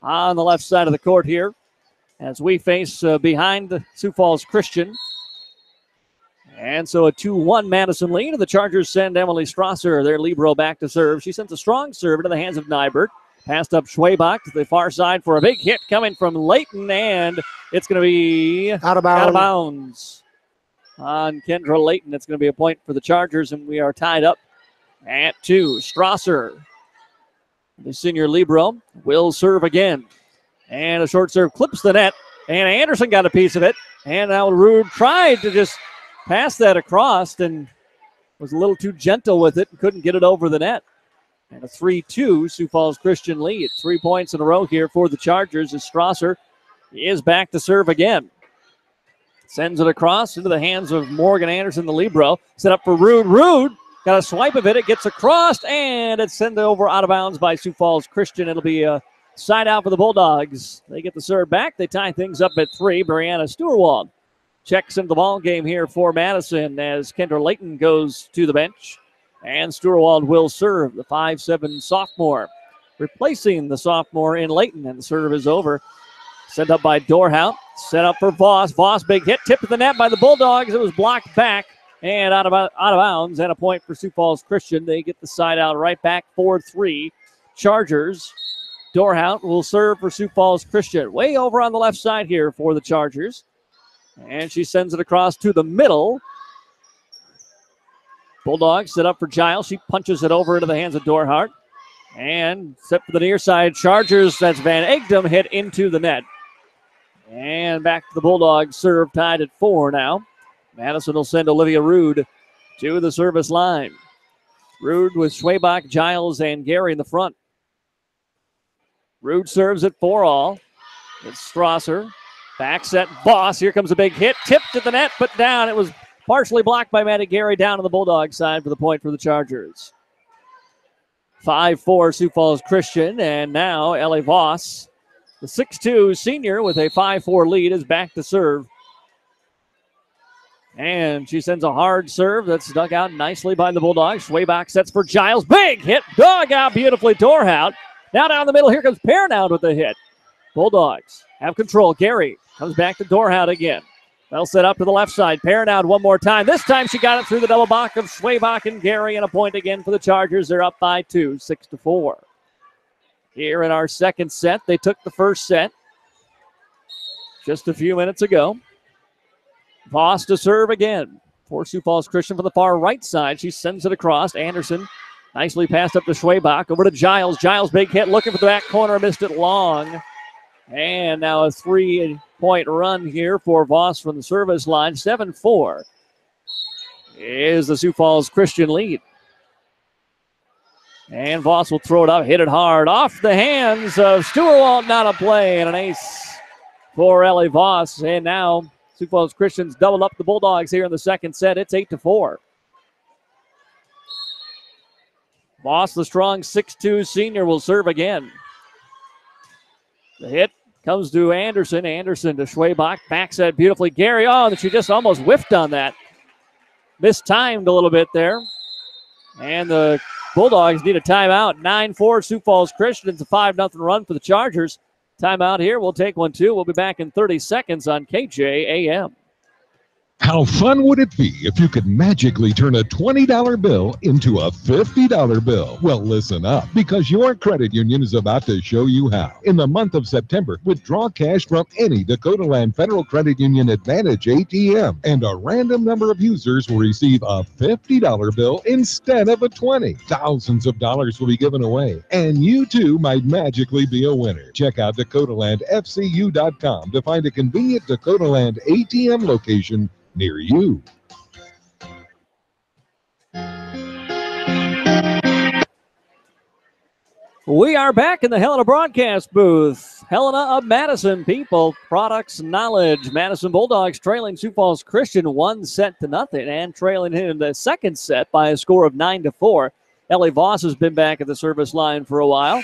on the left side of the court here as we face behind Sioux Falls Christian. And so a 2-1 Madison lead. The Chargers send Emily Strasser, their libero, back to serve. She sends a strong serve into the hands of Nybert. Passed up Schwabach to the far side for a big hit coming from Layton, and it's going to be out of bounds on Kendra Layton. It's going to be a point for the Chargers, and we are tied up at 2. Strasser, the senior libero, will serve again. And a short serve clips the net, and Anderson got a piece of it. And now Rude tried to just pass that across and was a little too gentle with it and couldn't get it over the net. And a 3-2 Sioux Falls Christian lead. 3 points in a row here for the Chargers as Strasser is back to serve again. Sends it across into the hands of Morgan Anderson, the libero. Set up for Rude. Rude got a swipe of it. It gets across, and it's sent over out of bounds by Sioux Falls Christian. It'll be a side out for the Bulldogs. They get the serve back. They tie things up at 3. Brianna Stewart checks into the ball game here for Madison as Kendra Layton goes to the bench. And Stewart will serve, the 5'7" sophomore, replacing the sophomore in Layton, and the serve is over. Sent up by Dorhout, set up for Voss. Voss, big hit, tipped to the net by the Bulldogs. It was blocked back and out of bounds, and a point for Sioux Falls Christian. They get the side out right back, 4-3 Chargers. Dorhout will serve for Sioux Falls Christian. Way over on the left side here for the Chargers. And she sends it across to the middle. Bulldogs set up for Giles. She punches it over into the hands of Dorhout. And set for the near side. Chargers, that's Van Egdom, hit into the net. And back to the Bulldogs. Serve tied at 4 now. Madison will send Olivia Rude to the service line. Rude with Schwabach, Giles, and Gary in the front. Rude serves at 4-all. It's Strasser. Back set, Voss. Here comes a big hit. Tipped at the net, but down. It was partially blocked by Maddie Gary down on the Bulldog side for the point for the Chargers. 5-4 Sioux Falls Christian, and now Ellie Voss, the 6'2 senior with a 5-4 lead, is back to serve. And she sends a hard serve that's dug out nicely by the Bulldogs. Schwabach sets for Giles. Big hit, dug out beautifully, Dorhout. Now down the middle, here comes Pernoud with the hit. Bulldogs have control. Gary comes back to Dorhout again. They'll set up to the left side. Pernoud one more time. This time she got it through the double block of Schwabach and Gary, and a point again for the Chargers. They're up by 2, 6-4. Here in our second set, they took the first set just a few minutes ago. Voss to serve again for Sioux Falls Christian from the far right side. She sends it across. Anderson nicely passed up to Schwabach. Over to Giles. Giles, big hit, looking for the back corner, missed it long. And now a 3-point run here for Voss from the service line. 7-4 is the Sioux Falls Christian lead. And Voss will throw it up, hit it hard off the hands of Stewart. Not a play, and an ace for Ellie Voss. And now Sioux Falls Christians doubled up the Bulldogs here in the second set. It's 8-4. Voss, the strong 6'2 senior, will serve again. The hit comes to Anderson. Anderson to Schwabach. Back set beautifully. Gary, and she just almost whiffed on that. Mistimed a little bit there. And the Bulldogs need a timeout. 9-4 Sioux Falls Christian. It's a 5-0 run for the Chargers. Timeout here. We'll take one, too. We'll be back in 30 seconds on KJAM. How fun would it be if you could magically turn a $20 bill into a $50 bill? Well, listen up, because your credit union is about to show you how. In the month of September, withdraw cash from any Dakota Land Federal Credit Union Advantage ATM, and a random number of users will receive a $50 bill instead of a $20. Thousands of dollars will be given away, and you too might magically be a winner. Check out DakotaLandFCU.com to find a convenient Dakota Land ATM location near you. We are back in the Helena broadcast booth. Helena of Madison, people, products, knowledge. Madison Bulldogs trailing Sioux Falls Christian 1-0 and trailing in the second set by a score of 9-4. Ellie Voss has been back at the service line for a while.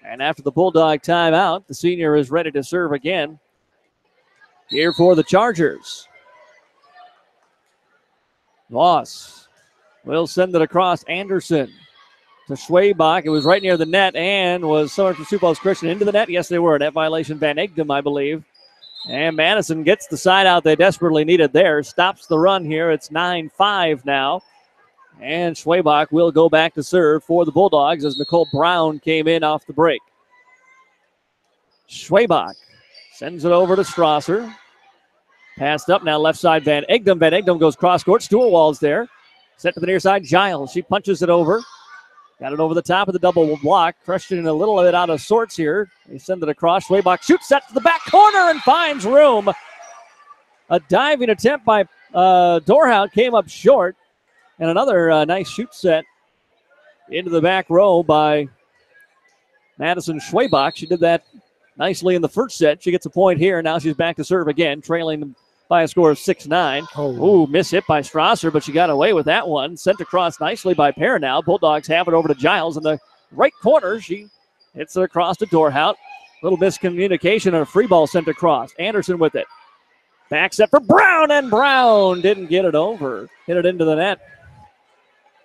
And after the Bulldog timeout, the senior is ready to serve again here for the Chargers. Voss will send it across. Anderson to Schwabach. It was right near the net, and was someone from Sioux Falls Christian into the net? Yes, they were. Net violation, Van Egdom, I believe. And Madison gets the side out they desperately needed there. Stops the run here. It's 9-5 now. And Schwabach will go back to serve for the Bulldogs as Nicole Brown came in off the break. Schwabach sends it over to Strasser. Passed up now, left side Van Egdom. Van Egdom goes cross court. Stuhlwald's there. Set to the near side, Giles. She punches it over. Got it over the top of the double block. Christian a little bit out of sorts here. They send it across. Schwabach shoots set to the back corner and finds room. A diving attempt by Dorhout came up short. And another nice shoot set into the back row by Madison Schwabach. She did that nicely in the first set. She gets a point here. Now she's back to serve again, trailing by a score of 6-9. Ooh, miss hit by Strasser, but she got away with that one. Sent across nicely by Pernow. Bulldogs have it over to Giles in the right corner. She hits it across to Dorhout. Little miscommunication and a free ball sent across. Anderson with it. Back set for Brown, and Brown didn't get it over. Hit it into the net.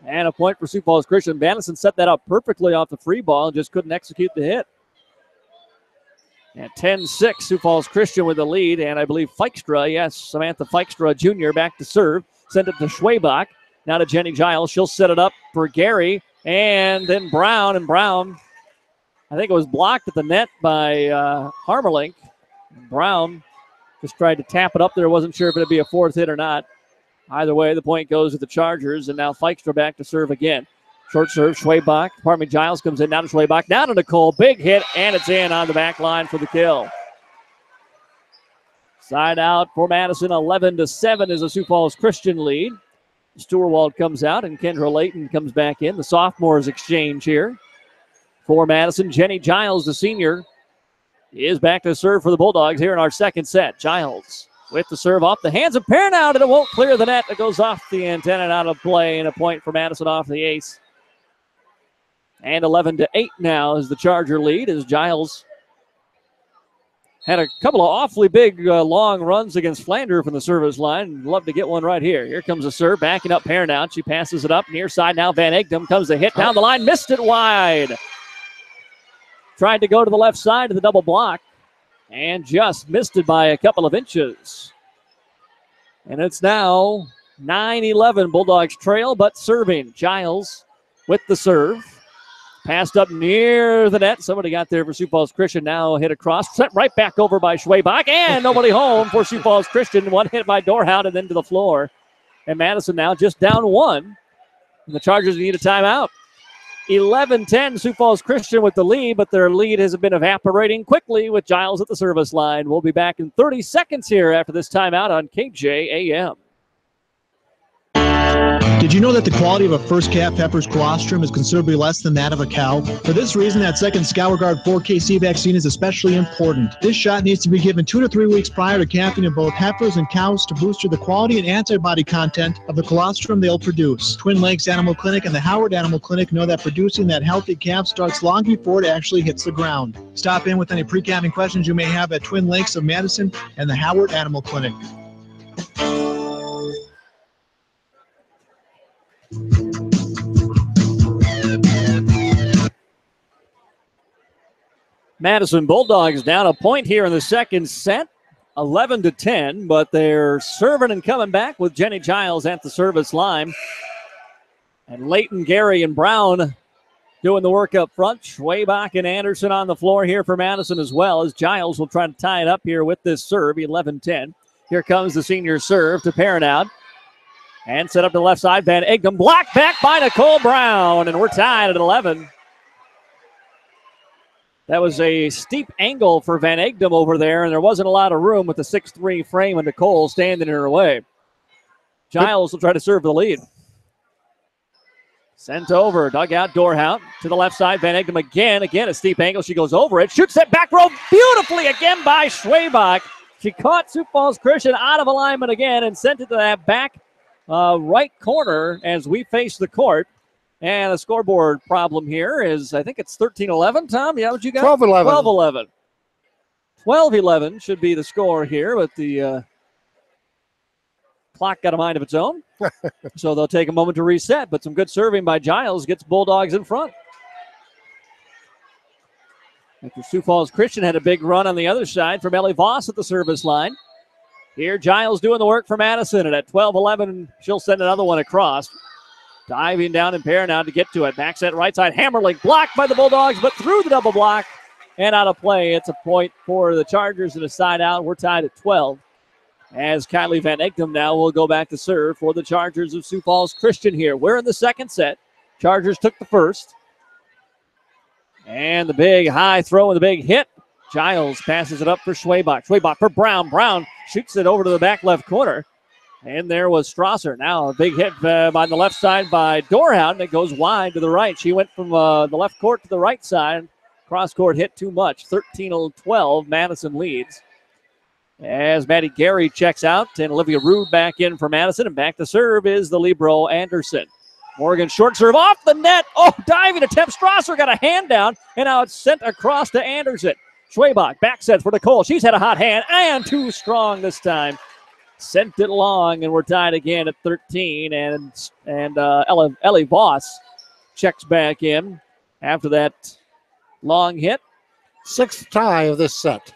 And a point for Sioux Falls Christian. Madison set that up perfectly off the free ball and just couldn't execute the hit. At 10-6, Sioux Falls Christian with the lead, and I believe Feikstra, yes, Samantha Feikstra Jr. back to serve. Send it to Schwabach. Now to Jenny Giles. She'll set it up for Gary, and then Brown. And Brown, I think it was blocked at the net by Harmelink. Brown just tried to tap it up there. Wasn't sure if it would be a fourth hit or not. Either way, the point goes to the Chargers, and now Feikstra back to serve again. Short serve, Schwabach. Giles comes in, now to Schwabach, now to Nicole. Big hit, and it's in on the back line for the kill. Side out for Madison, 11-7 is a Sioux Falls Christian lead. Stuhlwald comes out, and Kendra Layton comes back in. The sophomores exchange here. For Madison, Jenny Giles, the senior, is back to serve for the Bulldogs here in our second set. Giles with the serve off the hands of Pernow, and it won't clear the net. It goes off the antenna and out of play, and a point for Madison off the ace. And 11-8 now is the Charger lead as Giles had a couple of awfully big long runs against Flander from the service line. Love to get one right here. Here comes the serve, backing up Pernow. She passes it up near side now. Van Egdom comes the hit down the line, missed it wide. Tried to go to the left side of the double block and just missed it by a couple of inches. And it's now 9-11. Bulldogs trail, but serving. Giles with the serve. Passed up near the net. Somebody got there for Sioux Falls Christian. Now hit across. Sent right back over by Schwabach. And nobody home for Sioux Falls Christian. One hit by Dorhout and then to the floor. And Madison now just down one. And the Chargers need a timeout. 11-10, Sioux Falls Christian with the lead, but their lead has been evaporating quickly with Giles at the service line. We'll be back in 30 seconds here after this timeout on KJAM. Did you know that the quality of a first calf heifer's colostrum is considerably less than that of a cow? For this reason, that second ScourGuard 4KC vaccine is especially important. This shot needs to be given 2 to 3 weeks prior to calving in both heifers and cows to boost the quality and antibody content of the colostrum they'll produce. Twin Lakes Animal Clinic and the Howard Animal Clinic know that producing that healthy calf starts long before it actually hits the ground. Stop in with any pre-calving questions you may have at Twin Lakes of Madison and the Howard Animal Clinic. Madison Bulldogs down a point here in the second set, 11-10, but they're serving and coming back with Jenny Giles at the service line. And Layton, Gary, and Brown doing the work up front. Schwabach and Anderson on the floor here for Madison as well, as Giles will try to tie it up here with this serve, 11-10. Here comes the senior serve to Pernow. And set up to the left side, Van Egdom. Blocked back by Nicole Brown, and we're tied at 11. That was a steep angle for Van Egdom over there, and there wasn't a lot of room with the 6'3" frame and Nicole standing in her way. Giles will try to serve the lead. Sent over, dugout Dorhout to the left side. Van Egdom again a steep angle. She goes over it, shoots that back row beautifully again by Schwabach. She caught Sioux Falls Christian out of alignment again and sent it to that back right corner as we face the court. And a scoreboard problem here is, I think it's 13-11, Tom? Yeah, what you got? 12-11. 12-11 should be the score here, but the clock got a mind of its own. So they'll take a moment to reset, but some good serving by Giles gets Bulldogs in front. After Sioux Falls Christian had a big run on the other side from Ellie Voss at the service line. Here, Giles doing the work for Madison, and at 12-11, she'll send another one across. Diving down in pair now to get to it. Back set right side. Hammerling blocked by the Bulldogs, but through the double block. and out of play. It's a point for the Chargers and a side out. We're tied at 12. As Kylie Van Egdom now will go back to serve for the Chargers of Sioux Falls Christian here. We're in the second set. Chargers took the first. And the big high throw and the big hit. Giles passes it up for Schwabach. Schwabach for Brown. Brown shoots it over to the back left corner. And there was Strasser. Now a big hit by the left side by Dorhout, and it goes wide to the right. She went from the left court to the right side. Cross court hit too much. 13-12, Madison leads. As Maddie Gary checks out, and Olivia Rude back in for Madison, and back to serve is the libero Anderson. Morgan short serve off the net. Oh, diving attempt. Strasser got a hand down, and now it's sent across to Anderson. Schwabach back set for Nicole. She's had a hot hand, and too strong this time. Sent it long, and we're tied again at 13. And Ellie Voss checks back in after that long hit. Sixth tie of this set.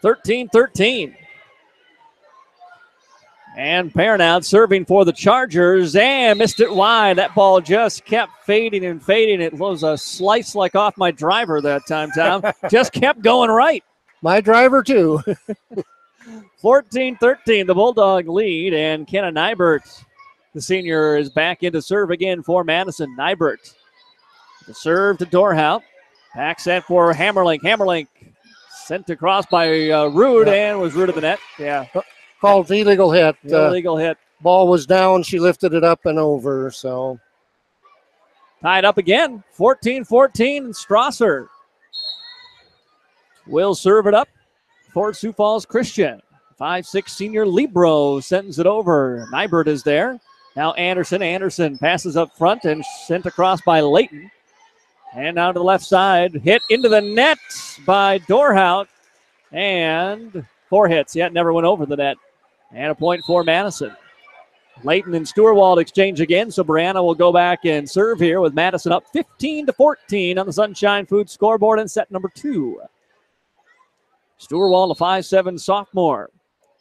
13-13. And Pernout serving for the Chargers and missed it wide. That ball just kept fading and fading. It was a slice like off my driver that time, Tom. Just kept going right. My driver, too. 14-13, the Bulldog lead. And Kenna Nybert, the senior, is back into serve again for Madison. Nybert, the serve to Dorhout. Back set for Hammerlink. Hammerlink sent across by Rude and was Rude of the net. Yeah. Called illegal hit. Illegal hit. Ball was down. She lifted it up and over. So tied up again. 14-14. And Strasser will serve it up for Sioux Falls Christian. 5'6" senior libero sends it over. Nybert is there. Now Anderson. Anderson passes up front and sent across by Layton. And now to the left side. Hit into the net by Dorhout. And 4 hits. Yeah, it never went over the net. And a point for Madison. Layton and Stewart exchange again, so Brianna will go back and serve here with Madison up 15-14 on the Sunshine Foods scoreboard in set number 2. Stewart, a 5'7" sophomore.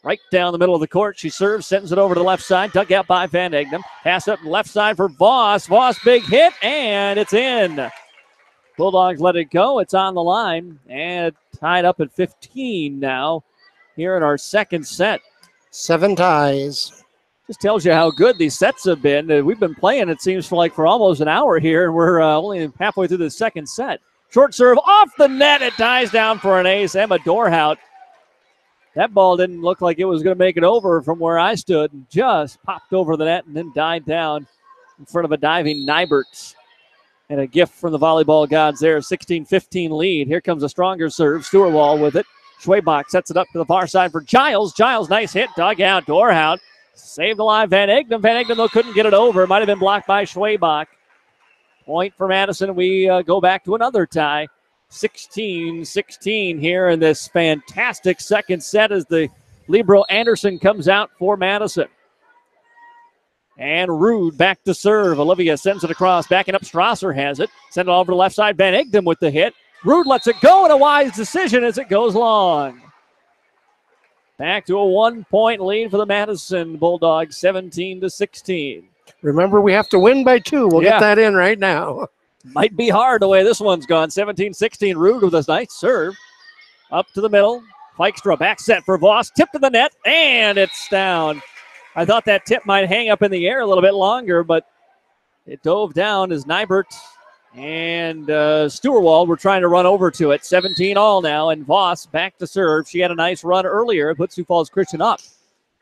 Right down the middle of the court. She serves, sends it over to the left side. Dug out by Van Egdom. Pass up left side for Voss. Voss, big hit, and it's in. Bulldogs let it go. It's on the line, and tied up at 15 now here in our second set. 7 ties. Just tells you how good these sets have been. We've been playing, it seems, for almost an hour here, and we're only halfway through the second set. Short serve off the net. It dies down for an ace. Emma Dorhout. That ball didn't look like it was going to make it over from where I stood, and just popped over the net and then died down in front of a diving Nybert. And a gift from the volleyball gods there, 16-15 lead. Here comes a stronger serve. Stewart with it. Schwabach sets it up to the far side for Giles. Giles, nice hit, dug out. Dorhout saved alive Van Egdom. Van Egdom, though, couldn't get it over. It might have been blocked by Schwabach. Point for Madison. We go back to another tie. 16-16 here in this fantastic second set as the libero Anderson comes out for Madison. And Rude back to serve. Olivia sends it across. Backing up, Strasser has it. Send it over to the left side. Van Egdom with the hit. Rude lets it go, and a wise decision as it goes long. Back to a 1-point lead for the Madison Bulldogs, 17-16. Remember, we have to win by 2. We'll get that in right now. Might be hard the way this one's gone. 17-16. Rude with a nice serve. Up to the middle. Dykstra back set for Voss. Tip to the net, and it's down. I thought that tip might hang up in the air a little bit longer, but it dove down as Nybert and Stewart were trying to run over to it. 17-all now, and Voss back to serve. She had a nice run earlier. It put Sioux Falls Christian up.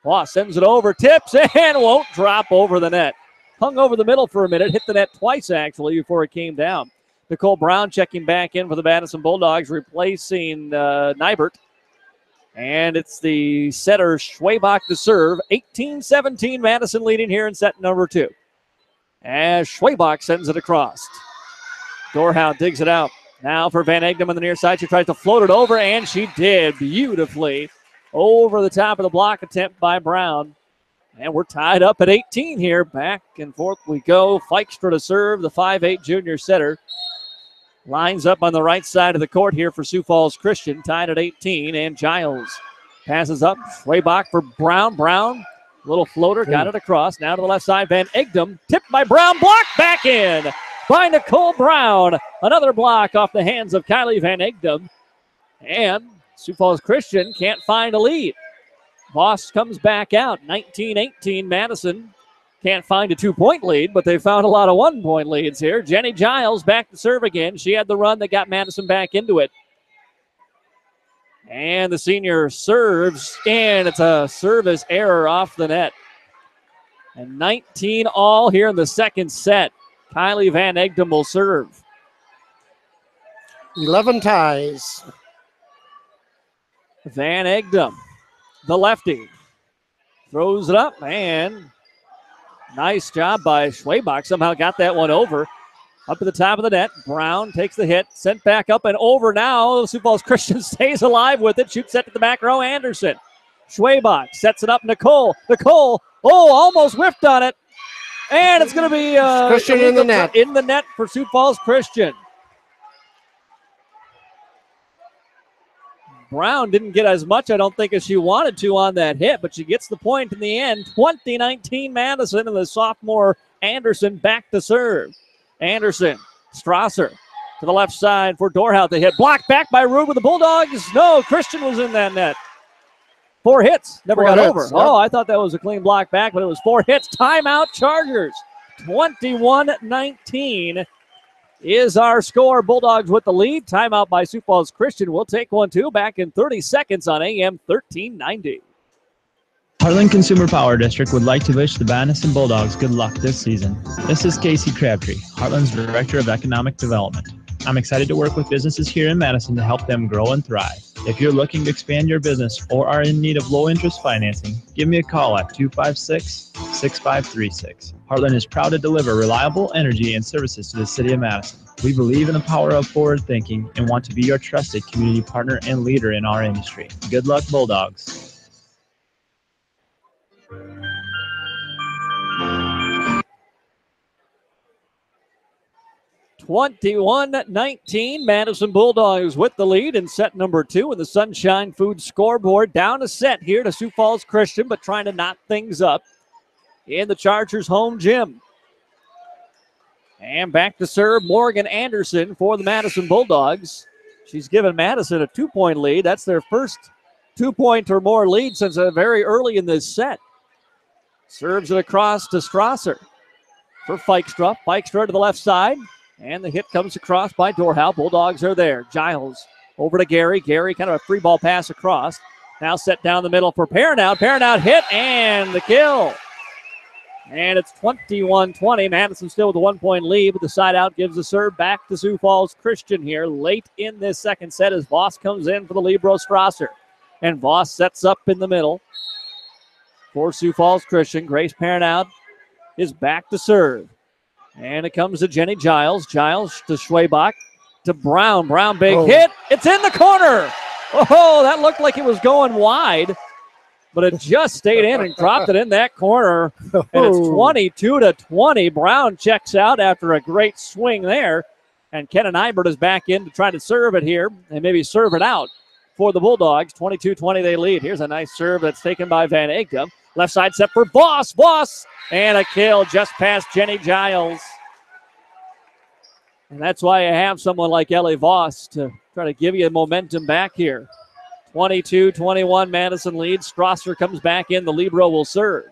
Voss sends it over, tips, and won't drop over the net. Hung over the middle for a minute, hit the net twice, actually, before it came down. Nicole Brown checking back in for the Madison Bulldogs, replacing Nybert. And it's the setter, Schwabach, to serve. 18-17, Madison leading here in set number 2. As Schwabach sends it across. Dorhout digs it out. Now for Van Egdom on the near side. She tries to float it over, and she did beautifully. Over the top of the block attempt by Brown. And we're tied up at 18 here. Back and forth we go. Dykstra to serve, the 5'8" junior setter. Lines up on the right side of the court here for Sioux Falls Christian, tied at 18. And Giles passes up. Schwabach for Brown. Brown, little floater, got it across. Now to the left side, Van Egdom. Tipped by Brown, blocked back in. by Nicole Brown. Another block off the hands of Kylie Van Egdom. And Sioux Falls Christian can't find a lead. Voss comes back out, 19-18 Madison. Can't find a 2-point lead, but they found a lot of 1-point leads here. Jenny Giles back to serve again. She had the run that got Madison back into it. And the senior serves, and it's a service error off the net. And 19 all here in the second set. Kylie Van Egdom will serve. 11 ties. Van Egdom, the lefty, throws it up, and nice job by Schwabach. Somehow got that one over. Up to the top of the net. Brown takes the hit. Sent back up and over now. Sioux Falls Christian stays alive with it. Shoots set to the back row. Anderson. Schwabach sets it up. Nicole. Almost whiffed on it. And it's going to be Christian in the net. In the net for Sioux Falls Christian. Brown didn't get as much, I don't think, as she wanted to on that hit, but she gets the point in the end. 20-19 Madison, and the sophomore Anderson back to serve. Anderson, Strasser to the left side for Dorhout. The hit blocked back by Rube with the Bulldogs. No, Christian was in that net. 4 hits, never got over. Yep. Oh, I thought that was a clean block back, but it was 4 hits. Timeout Chargers. 21-19 is our score. Bulldogs with the lead. Timeout by Sioux Falls Christian. We'll take one, too. Back in 30 seconds on AM 1390. Heartland Consumer Power District would like to wish the Madison Bulldogs good luck this season. This is Casey Crabtree, Heartland's Director of Economic Development. I'm excited to work with businesses here in Madison to help them grow and thrive. If you're looking to expand your business or are in need of low-interest financing, give me a call at 256-6536. Heartland is proud to deliver reliable energy and services to the city of Madison. We believe in the power of forward thinking and want to be your trusted community partner and leader in our industry. Good luck, Bulldogs. 21-19, Madison Bulldogs with the lead in set number 2 in the Sunshine Food scoreboard. Down a set here to Sioux Falls Christian, but trying to knot things up in the Chargers' home gym. And back to serve Morgan Anderson for the Madison Bulldogs. She's given Madison a 2-point lead. That's their first 2-point or more lead since very early in this set. Serves it across to Strasser for Feikstra. Feikstra to the left side. And the hit comes across by Dorhout. Bulldogs are there. Giles over to Gary. Gary kind of a free ball pass across. Now set down the middle for Pernout. Pernout hit and the kill. And it's 21-20. Madison still with a 1-point lead, but the side out gives the serve back to Sioux Falls Christian here late in this second set as Voss comes in for the Libero Strasser. And Voss sets up in the middle for Sioux Falls Christian. Grace Pernout is back to serve. And it comes to Jenny Giles. Giles to Schwabach to Brown. Brown big hit. It's in the corner. Oh, that looked like it was going wide, but it just stayed in and dropped it in that corner. And it's 22-20. Brown checks out after a great swing there. And Kenan Ibert is back in to try to serve it here and maybe serve it out for the Bulldogs. 22-20 they lead. Here's a nice serve that's taken by Van Egdom. Left side set for Voss. Voss. And a kill just past Jenny Giles. And that's why I have someone like Ellie Voss to try to give you momentum back here. 22-21, Madison leads. Strasser comes back in. The Libero will serve.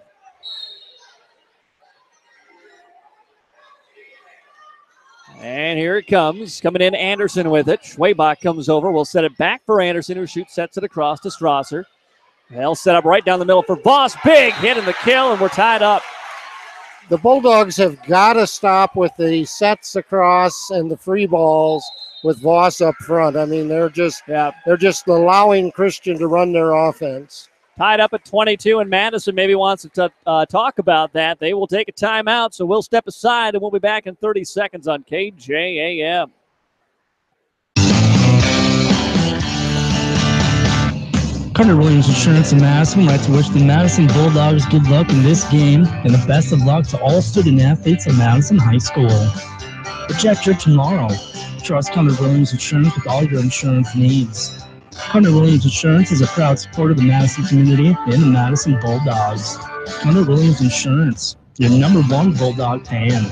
And here it comes. Coming in, Anderson with it. Schwabach comes over. We'll set it back for Anderson, who sets it across to Strasser. They'll set up right down the middle for Voss. Big hit in the kill, and we're tied up. The Bulldogs have got to stop with the sets across and the free balls with Voss up front. I mean, they're just allowing Christian to run their offense. Tied up at 22, and Madison maybe wants to talk about that. They will take a timeout, so we'll step aside, and we'll be back in 30 seconds on KJAM. Carter Williams Insurance in Madison would like to wish the Madison Bulldogs good luck in this game and the best of luck to all student athletes at Madison High School. Protect your tomorrow. Trust Carter Williams Insurance with all your insurance needs. Carter Williams Insurance is a proud supporter of the Madison community and the Madison Bulldogs. Carter Williams Insurance, your #1 Bulldog fan.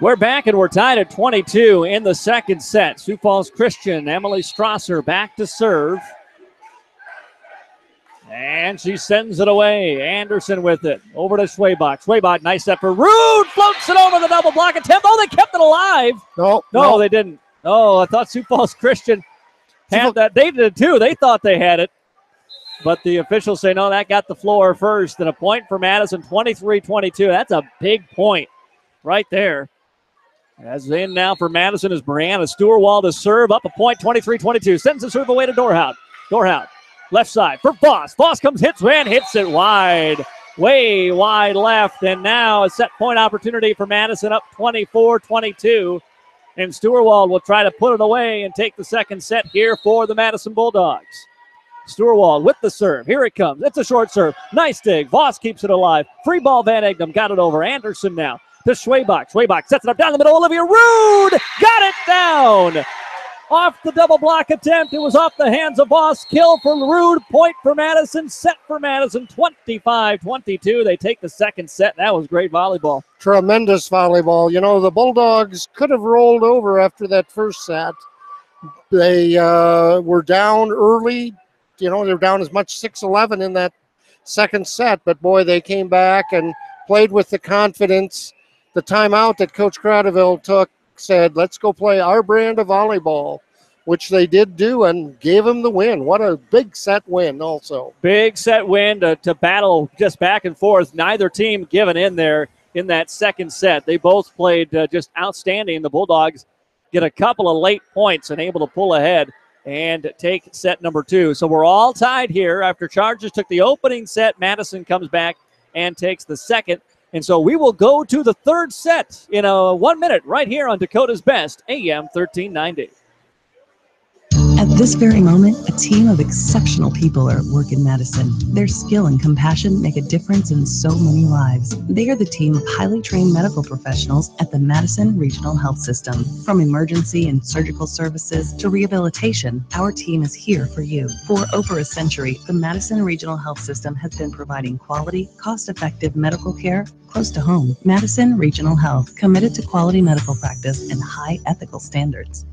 We're back and we're tied at 22 in the second set. Sioux Falls Christian, Emily Strasser back to serve. And she sends it away. Anderson with it. Over to Schwabach. Schwabach, nice set for Rude. Floats it over the double block attempt. Oh, they kept it alive. No, they didn't. Oh, I thought Sioux Falls Christian had that. They did too. They thought they had it. But the officials say, no, that got the floor first. And a point for Madison, 23-22. That's a big point right there. As in now for Madison is Brianna Stewart to serve up a point, 23-22. Sends the serve away to Dorhout. Dorhout, left side for Voss. Voss comes, hits it wide. Way wide left. And now a set point opportunity for Madison, up 24-22. And Stewart will try to put it away and take the second set here for the Madison Bulldogs. Stewart with the serve. Here it comes. It's a short serve. Nice dig. Voss keeps it alive. Free ball, Van Egdom got it over. Anderson now to Schwabach. Schwabach sets it up down the middle. Olivia Rude got it down. Off the double block attempt. It was off the hands of Voss. Kill for Rude. Point for Madison. Set for Madison. 25-22. They take the second set. That was great volleyball. Tremendous volleyball. You know, the Bulldogs could have rolled over after that first set. They were down early. You know, they were down as much 6-11 in that second set. But, boy, they came back and played with the confidence. The timeout that Coach Cradaville took said, let's go play our brand of volleyball, which they did do and gave them the win. What a big set win also. Big set win to battle just back and forth. Neither team given in there in that second set. They both played just outstanding. The Bulldogs get a couple of late points and able to pull ahead and take set number 2. So we're all tied here. After Chargers took the opening set, Madison comes back and takes the second. And so we will go to the third set in 1 minute right here on Dakota's Best, AM 1390. At this very moment, a team of exceptional people are at work in Madison. Their skill and compassion make a difference in so many lives. They are the team of highly trained medical professionals at the Madison Regional Health System. From emergency and surgical services to rehabilitation, our team is here for you. For over a century, the Madison Regional Health System has been providing quality, cost-effective medical care close to home. Madison Regional Health, committed to quality medical practice and high ethical standards.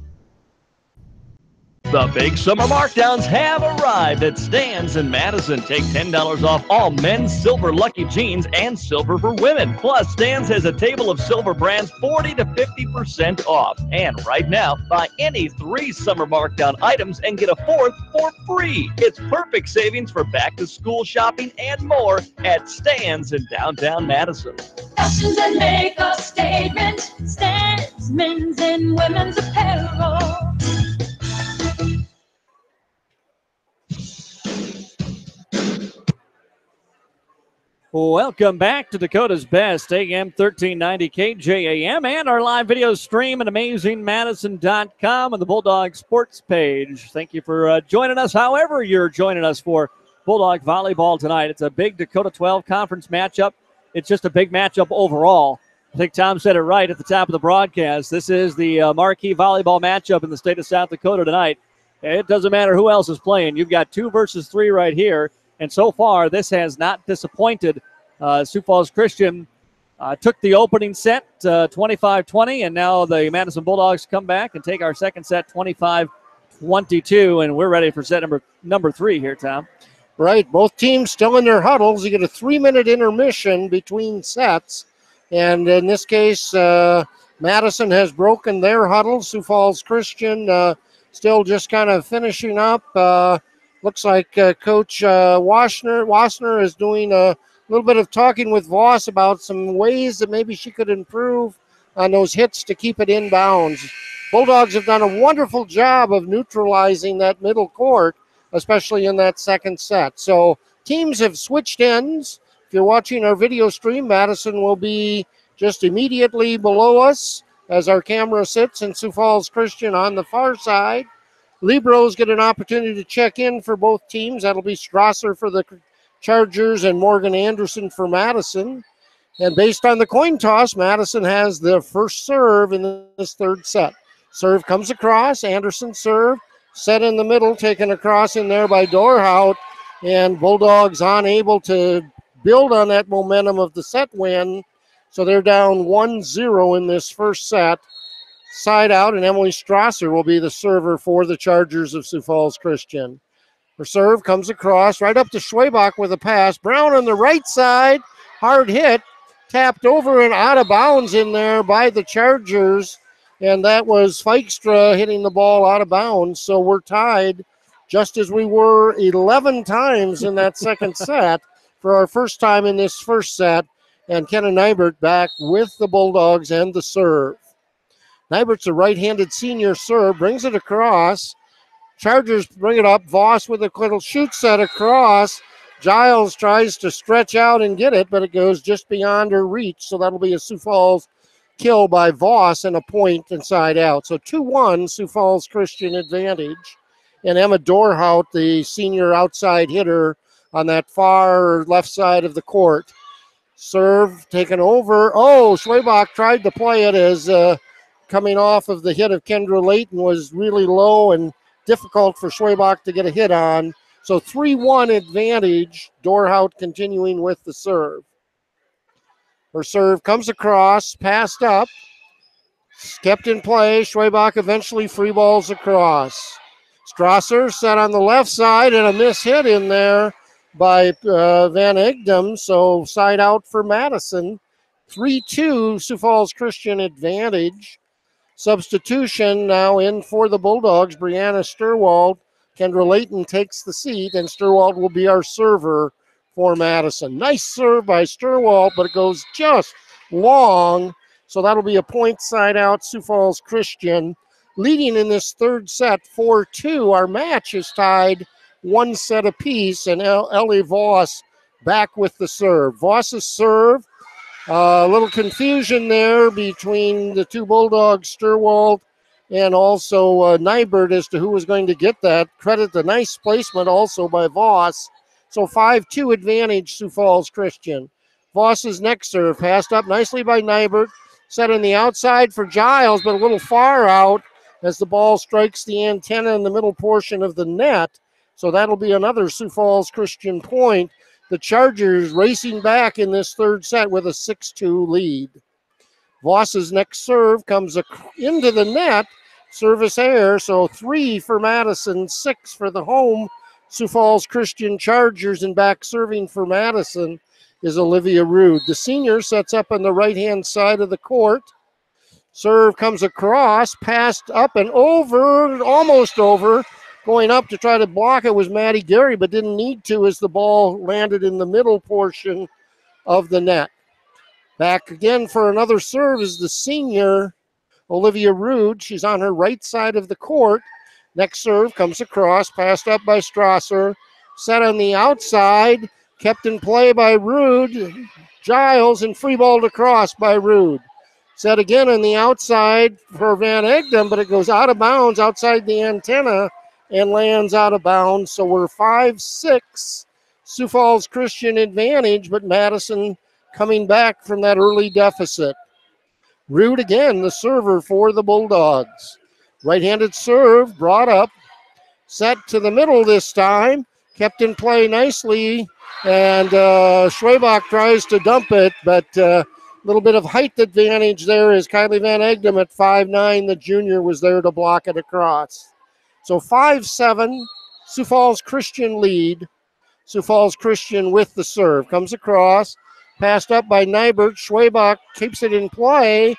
The big summer markdowns have arrived at Stan's in Madison. Take $10 off all men's silver Lucky Jeans and silver for women. Plus, Stan's has a table of silver brands 40 to 50% off. And right now, buy any 3 summer markdown items and get a 4th for free. It's perfect savings for back-to-school shopping and more at Stan's in downtown Madison. Fashions that make a statement. Stan's men's and women's apparel. Welcome back to Dakota's Best, AM 1390 KJAM, and our live video stream at AmazingMadison.com and the Bulldog Sports page. Thank you for joining us, however you're joining us for Bulldog Volleyball tonight. It's a big Dakota 12 conference matchup. It's just a big matchup overall. I think Tom said it right at the top of the broadcast. This is the marquee volleyball matchup in the state of South Dakota tonight. It doesn't matter who else is playing. You've got 2 versus 3 right here. And so far, this has not disappointed. Sioux Falls Christian took the opening set 25-20, and now the Madison Bulldogs come back and take our second set 25-22, and we're ready for set number 3 here, Tom. Right, both teams still in their huddles. You get a 3-minute intermission between sets, and in this case, Madison has broken their huddle. Sioux Falls Christian still just kind of finishing up. Looks like Coach Wassner is doing a little bit of talking with Voss about some ways that maybe she could improve on those hits to keep it inbounds. Bulldogs have done a wonderful job of neutralizing that middle court, especially in that second set. So teams have switched ends. If you're watching our video stream, Madison will be just immediately below us as our camera sits, and Sioux Falls Christian on the far side. Libros get an opportunity to check in for both teams. That'll be Strasser for the Chargers and Morgan Anderson for Madison. And based on the coin toss, Madison has the first serve in this third set. Serve comes across, Anderson serve, set in the middle, taken across in there by Dorhout, and Bulldogs unable to build on that momentum of the set win. So they're down 1-0 in this first set. Side out, and Emily Strasser will be the server for the Chargers of Sioux Falls Christian. Her serve comes across, right up to Schwabach with a pass. Brown on the right side, hard hit, tapped over and out of bounds in there by the Chargers. And that was Feikstra hitting the ball out of bounds. So we're tied just as we were 11 times in that second set for our first time in this first set. And Kenna Nybert back with the Bulldogs and the serve. Nybert's a right-handed senior serve, brings it across. Chargers bring it up. Voss with a little shoot set across. Giles tries to stretch out and get it, but it goes just beyond her reach. So that'll be a Sioux Falls kill by Voss and a point inside out. So 2-1 Sioux Falls Christian advantage. And Emma Dorhout, the senior outside hitter on that far left side of the court. Serve taken over. Oh, Schwabach tried to play it as coming off of the hit of Kendra Layton was really low and difficult for Schwabach to get a hit on. So 3-1 advantage. Dorhout continuing with the serve. Her serve comes across, passed up, kept in play. Schwabach eventually free balls across. Strasser set on the left side and a miss hit in there by Van Egdom. So side out for Madison. 3-2 Sioux Falls Christian advantage. Substitution now in for the Bulldogs. Brianna Sturwald. Kendra Layton takes the seat, and Sturwald will be our server for Madison. Nice serve by Sturwald, but it goes just long. So that'll be a point side out. Sioux Falls Christian leading in this third set 4-2. Our match is tied 1 set apiece, and Ellie Voss back with the serve. Voss's serve. A little confusion there between the two Bulldogs, Sturwald and also Nybert, as to who was going to get that. Credit the nice placement also by Voss. So 5-2 advantage, Sioux Falls Christian. Voss's next serve passed up nicely by Nybert. Set on the outside for Giles, but a little far out as the ball strikes the antenna in the middle portion of the net. So that'll be another Sioux Falls Christian point. The Chargers racing back in this third set with a 6-2 lead. Voss's next serve comes into the net. Service error, so 3 for Madison, 6 for the home Sioux Falls Christian Chargers, and back serving for Madison is Olivia Rude. The senior sets up on the right-hand side of the court. Serve comes across, passed up and over, almost over. Going up to try to block it was Maddie Gary, but didn't need to as the ball landed in the middle portion of the net. Back again for another serve is the senior, Olivia Rude. She's on her right side of the court. Next serve comes across, passed up by Strasser. Set on the outside, kept in play by Rude. Giles, and free balled across by Rude. Set again on the outside for Van Egdom, but it goes out of bounds outside the antenna and lands out of bounds. So we're 5-6 Sioux Falls Christian advantage, but Madison coming back from that early deficit. Rude again, the server for the Bulldogs. Right-handed serve brought up, set to the middle this time, kept in play nicely, and Schwabach tries to dump it, but a little bit of height advantage there as Kylie Van Egdom at 5'9", the junior, was there to block it across. So 5-7, Sioux Falls Christian lead. Sioux Falls Christian with the serve. Comes across, passed up by Nybert. Schwabach keeps it in play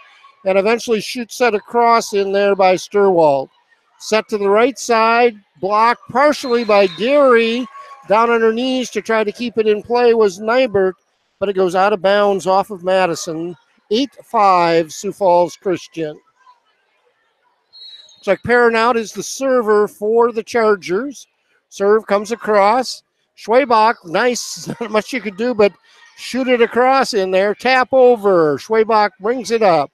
and eventually shoots it across in there by Sturwald. Set to the right side, blocked partially by Gary. Down on her knees to try to keep it in play was Nybert, but it goes out of bounds off of Madison. 8-5, Sioux Falls Christian. Looks like Perrinout is the server for the Chargers. Serve comes across. Schwabach, nice, not much you could do, but shoot it across in there. Tap over. Schwabach brings it up.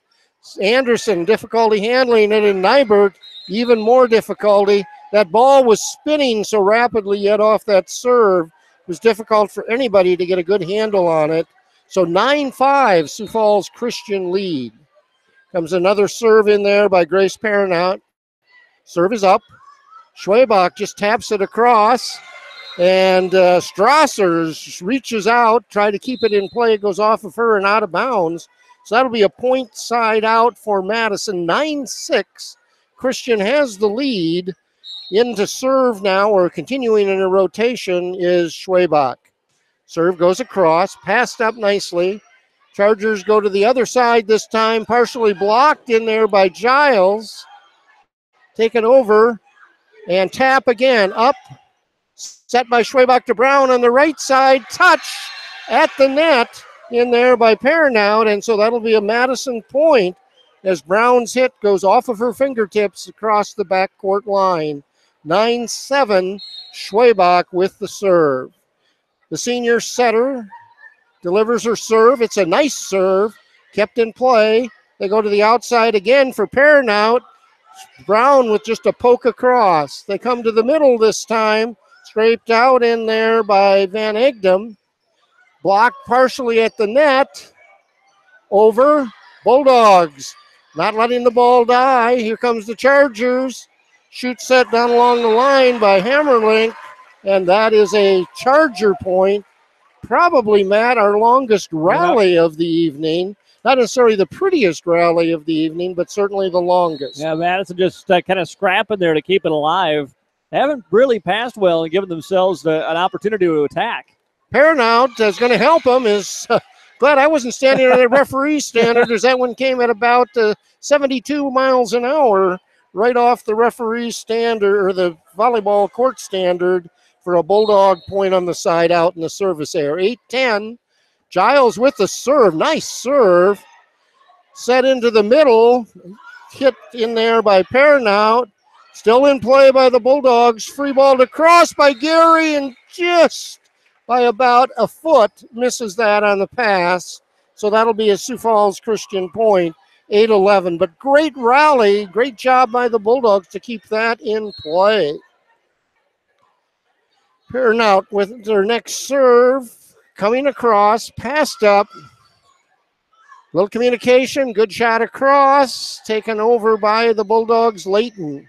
Anderson, difficulty handling it, and Nybert, even more difficulty. That ball was spinning so rapidly yet off that serve. It was difficult for anybody to get a good handle on it. So 9-5, Sioux Falls Christian lead. Comes another serve in there by Grace Perrinout. Serve is up. Schwabach just taps it across. And Strasser reaches out, try to keep it in play. It goes off of her and out of bounds. So that'll be a point side out for Madison. 9-6. Christian has the lead. Into serve now, or continuing in a rotation, is Schwabach. Serve goes across, passed up nicely. Chargers go to the other side this time, partially blocked in there by Giles. Taken over, and tap again, up. Set by Schwabach to Brown on the right side. Touch at the net in there by Pernout, and so that'll be a Madison point as Brown's hit goes off of her fingertips across the backcourt line. 9-7, Schwabach with the serve. The senior setter delivers her serve. It's a nice serve, kept in play. They go to the outside again for Pernout. Brown with just a poke across. They come to the middle this time. Scraped out in there by Van Egdom. Blocked partially at the net. Over. Bulldogs not letting the ball die. Here comes the Chargers. Shoot set down along the line by Hammerlink. And that is a Charger point. Probably, Matt, our longest rally of the evening. Not necessarily the prettiest rally of the evening, but certainly the longest. Yeah, Madison just kind of scrapping there to keep it alive. They haven't really passed well and given themselves an opportunity to attack. Pernout is going to help them. Is glad I wasn't standing at the referee standard, as that one came at about 72 miles an hour right off the referee standard, or the volleyball court standard, for a Bulldog point on the side out in the service error. 8-10. Giles with the serve. Nice serve. Set into the middle. Hit in there by Pernout. Still in play by the Bulldogs. Free ball to cross by Gary, and just by about a foot misses that on the pass. So that'll be a Sioux Falls Christian point. 8-11. But great rally. Great job by the Bulldogs to keep that in play. Pernout with their next serve. Coming across. Passed up. Little communication. Good shot across. Taken over by the Bulldogs. Layton.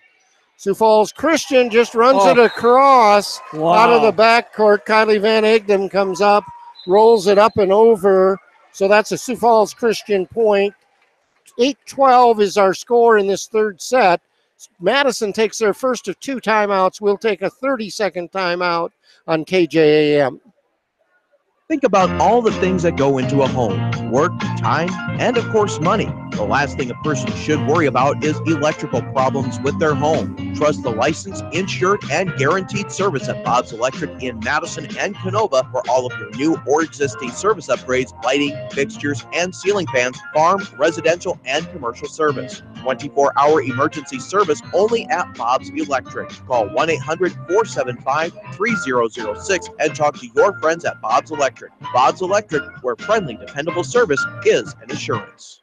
Sioux Falls Christian just runs it across out of the backcourt. Kylie Van Egdom comes up, rolls it up and over. So that's a Sioux Falls Christian point. 8-12 is our score in this third set. Madison takes their first of two timeouts. We'll take a 30-second timeout on KJAM. Think about all the things that go into a home: work, time, and of course money. The last thing a person should worry about is electrical problems with their home. Trust the licensed, insured, and guaranteed service at Bob's Electric in Madison and Canova for all of your new or existing service upgrades, lighting, fixtures, and ceiling fans, farm, residential, and commercial service. 24-hour emergency service only at Bob's Electric. Call 1-800-475-3006 and talk to your friends at Bob's Electric. Bob's Electric, where friendly, dependable service is an assurance.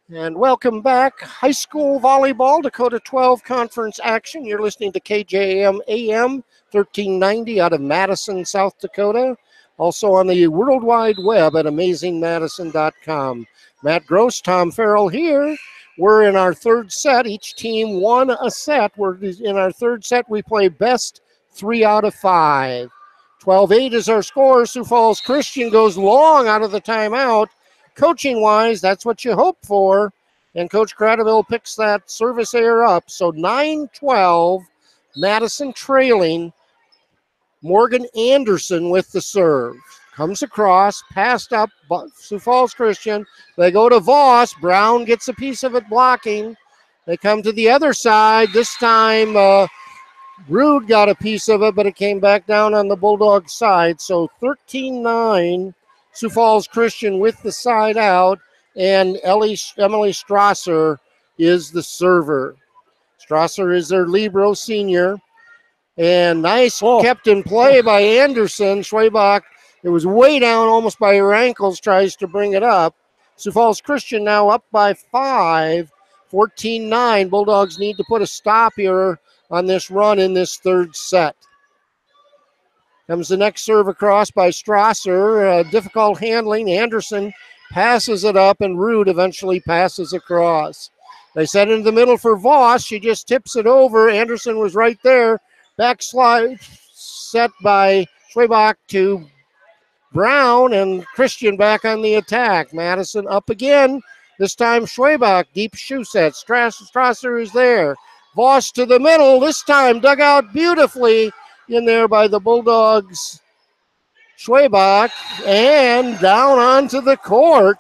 And welcome back. High school volleyball, Dakota 12 conference action. You're listening to KJM AM 1390 out of Madison, South Dakota. Also on the World Wide Web at amazingmadison.com. Matt Gross, Tom Farrell here. We're in our third set. Each team won a set. We're in our third set. We play best 3 out of 5. 12-8 is our score. Sioux Falls Christian goes long out of the timeout. Coaching-wise, that's what you hope for. And Coach Cradaville picks that service error up. So 9-12, Madison trailing. Morgan Anderson with the serve. Comes across, passed up, Sioux Falls Christian. They go to Voss. Brown gets a piece of it blocking. They come to the other side. This time, Rude got a piece of it, but it came back down on the Bulldog side. So 13-9, Sioux Falls Christian with the side out, and Emily Strasser is the server. Strasser is their libero senior. And nice kept in play by Anderson. Schwabach, it was way down almost by her ankles, tries to bring it up. Sioux Falls Christian now up by 5, 14-9. Bulldogs need to put a stop here on this run in this third set. Comes the next serve across by Strasser. Difficult handling. Anderson passes it up, and Rude eventually passes across. They set into the middle for Voss. She just tips it over. Anderson was right there. Backslide set by Schwabach to Brown, and Christian back on the attack. Madison up again. This time Schwabach, deep shoe set. Strasser is there. Voss to the middle. This time dug out beautifully in there by the Bulldogs. Schwabach, and down onto the court.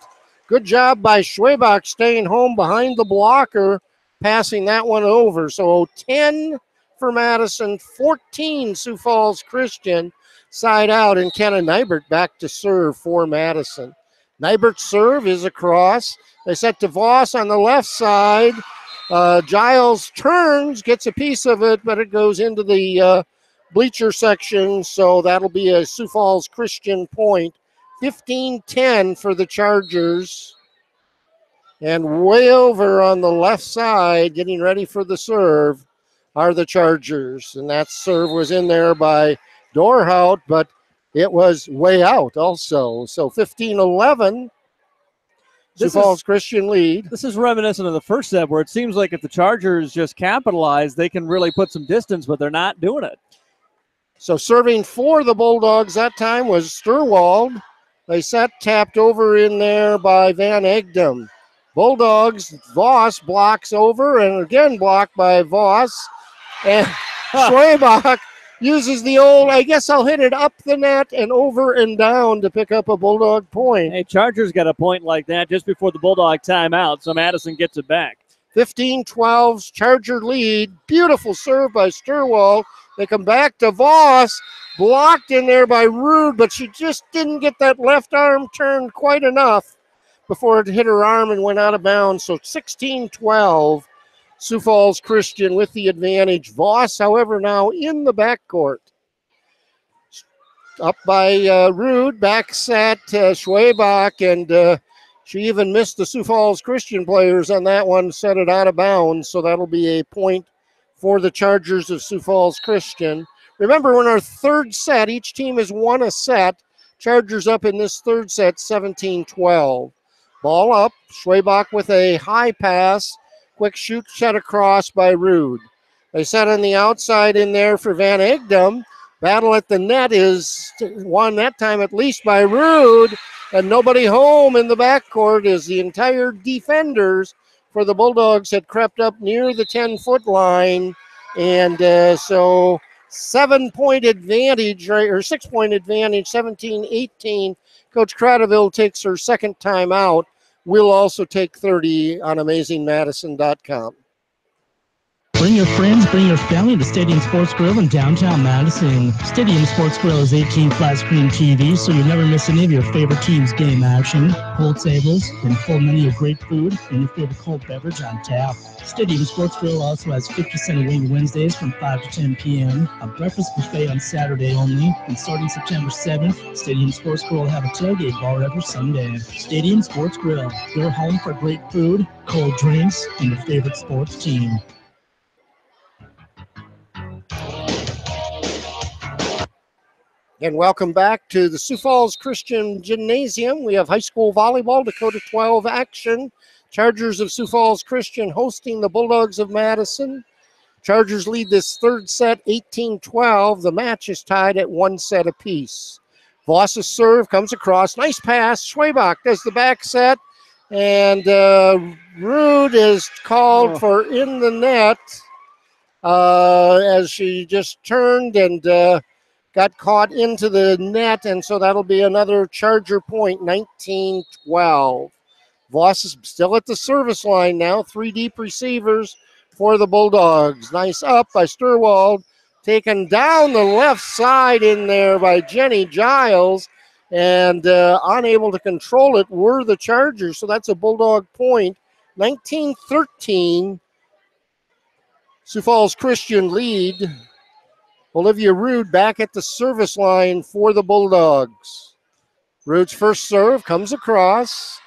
Good job by Schwabach staying home behind the blocker, passing that one over. So 10 for Madison, 14 Sioux Falls Christian. Side out, and Kenna Nybert back to serve for Madison. Nybert's serve is across. They set to Voss on the left side. Giles turns, gets a piece of it, but it goes into the bleacher section, so that'll be a Sioux Falls Christian point. 15-10 for the Chargers. And way over on the left side, getting ready for the serve, are the Chargers. And that serve was in there by Dorhout, but it was way out also. So 15-11. Sioux Falls Christian lead. This is reminiscent of the first set where it seems like if the Chargers just capitalize, they can really put some distance, but they're not doing it. So serving for the Bulldogs that time was Sturwald. They set tapped over in there by Van Egdom. Bulldogs, Voss blocks over and again blocked by Voss. And Schwabach uses the old, I guess I'll hit it up the net and over and down to pick up a Bulldog point. Hey, Chargers got a point like that just before the Bulldog timeout, so Madison gets it back. 15-12, Charger lead. Beautiful serve by Sturwald. They come back to Voss. Blocked in there by Rude, but she just didn't get that left arm turned quite enough before it hit her arm and went out of bounds. So 16-12, Sioux Falls Christian with the advantage. Voss, however, now in the backcourt. Up by Rude, back set Schwabach, and she even missed the Sioux Falls Christian players on that one, set it out of bounds, so that'll be a point for the Chargers of Sioux Falls Christian. Remember, in our third set, each team has won a set. Chargers up in this third set, 17-12. Ball up, Schwabach with a high pass. Quick shoot set across by Rude. They set on the outside in there for Van Egdom. Battle at the net is won that time at least by Rude. And nobody home in the backcourt as the entire defenders for the Bulldogs had crept up near the 10-foot line. And so 7-point advantage, right, or 6-point advantage, 17-18. Coach Cradaville takes her second time out. We'll also take 30 on AmazingMadison.com. Bring your friends, bring your family to Stadium Sports Grill in downtown Madison. Stadium Sports Grill is 18 flat screen TV, so you never miss any of your favorite team's game action. Pool tables and full menu of great food and your favorite cold beverage on tap. Stadium Sports Grill also has 50-cent wing Wednesdays from 5 to 10 p.m., a breakfast buffet on Saturday only, and starting September 7th, Stadium Sports Grill will have a tailgate bar every Sunday. Stadium Sports Grill, your home for great food, cold drinks, and your favorite sports team. And welcome back to the Sioux Falls Christian Gymnasium. We have high school volleyball, Dakota 12 action. Chargers of Sioux Falls Christian hosting the Bulldogs of Madison. Chargers lead this third set 18-12. The match is tied at 1 set apiece. Voss's serve comes across. Nice pass. Schwabach does the back set. And Rude is called for in the net as she just turned and got caught into the net, and so that'll be another Charger point, 19-12. Voss is still at the service line now. 3 deep receivers for the Bulldogs. Nice up by Sturwald. Taken down the left side in there by Jenny Giles, and unable to control it were the Chargers, so that's a Bulldog point. 19-13. Sioux Falls Christian lead. Olivia Rude back at the service line for the Bulldogs. Rude's first serve comes across.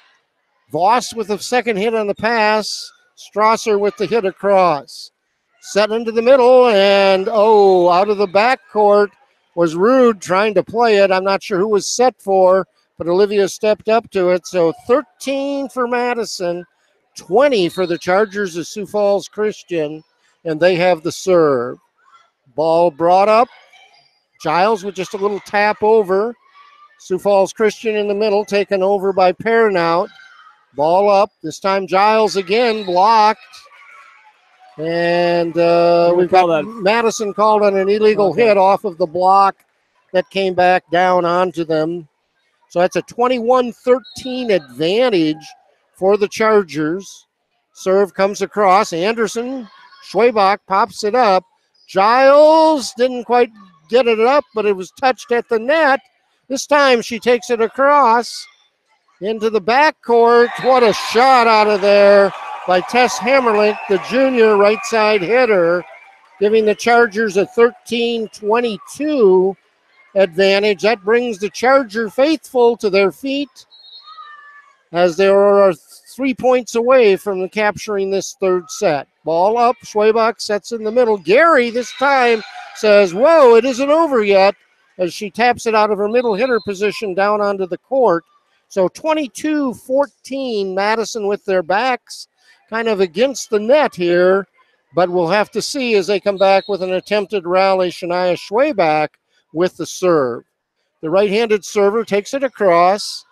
Voss with a second hit on the pass. Strasser with the hit across. Set into the middle, and out of the backcourt was Rude trying to play it. I'm not sure who was set for, but Olivia stepped up to it. So 13 for Madison, 20 for the Chargers of Sioux Falls Christian, and they have the serve. Ball brought up. Giles with just a little tap over. Sioux Falls Christian in the middle, taken over by Pernout. Ball up. This time Giles again blocked. And we've got Madison called on an illegal hit off of the block that came back down onto them. So that's a 21-13 advantage for the Chargers. Serve comes across. Anderson, Schwabach pops it up. Giles didn't quite get it up, but it was touched at the net. This time she takes it across into the backcourt. What a shot out of there by Tess Hammerlink, the junior right side hitter, giving the Chargers a 13-22 advantage. That brings the Charger faithful to their feet as they are 3 points away from capturing this third set. Ball up, Schwabach sets in the middle. Gary this time says, whoa, it isn't over yet, as she taps it out of her middle hitter position down onto the court. So 22-14, Madison with their backs kind of against the net here, but we'll have to see as they come back with an attempted rally. Shania Schwabach with the serve. The right-handed server takes it across.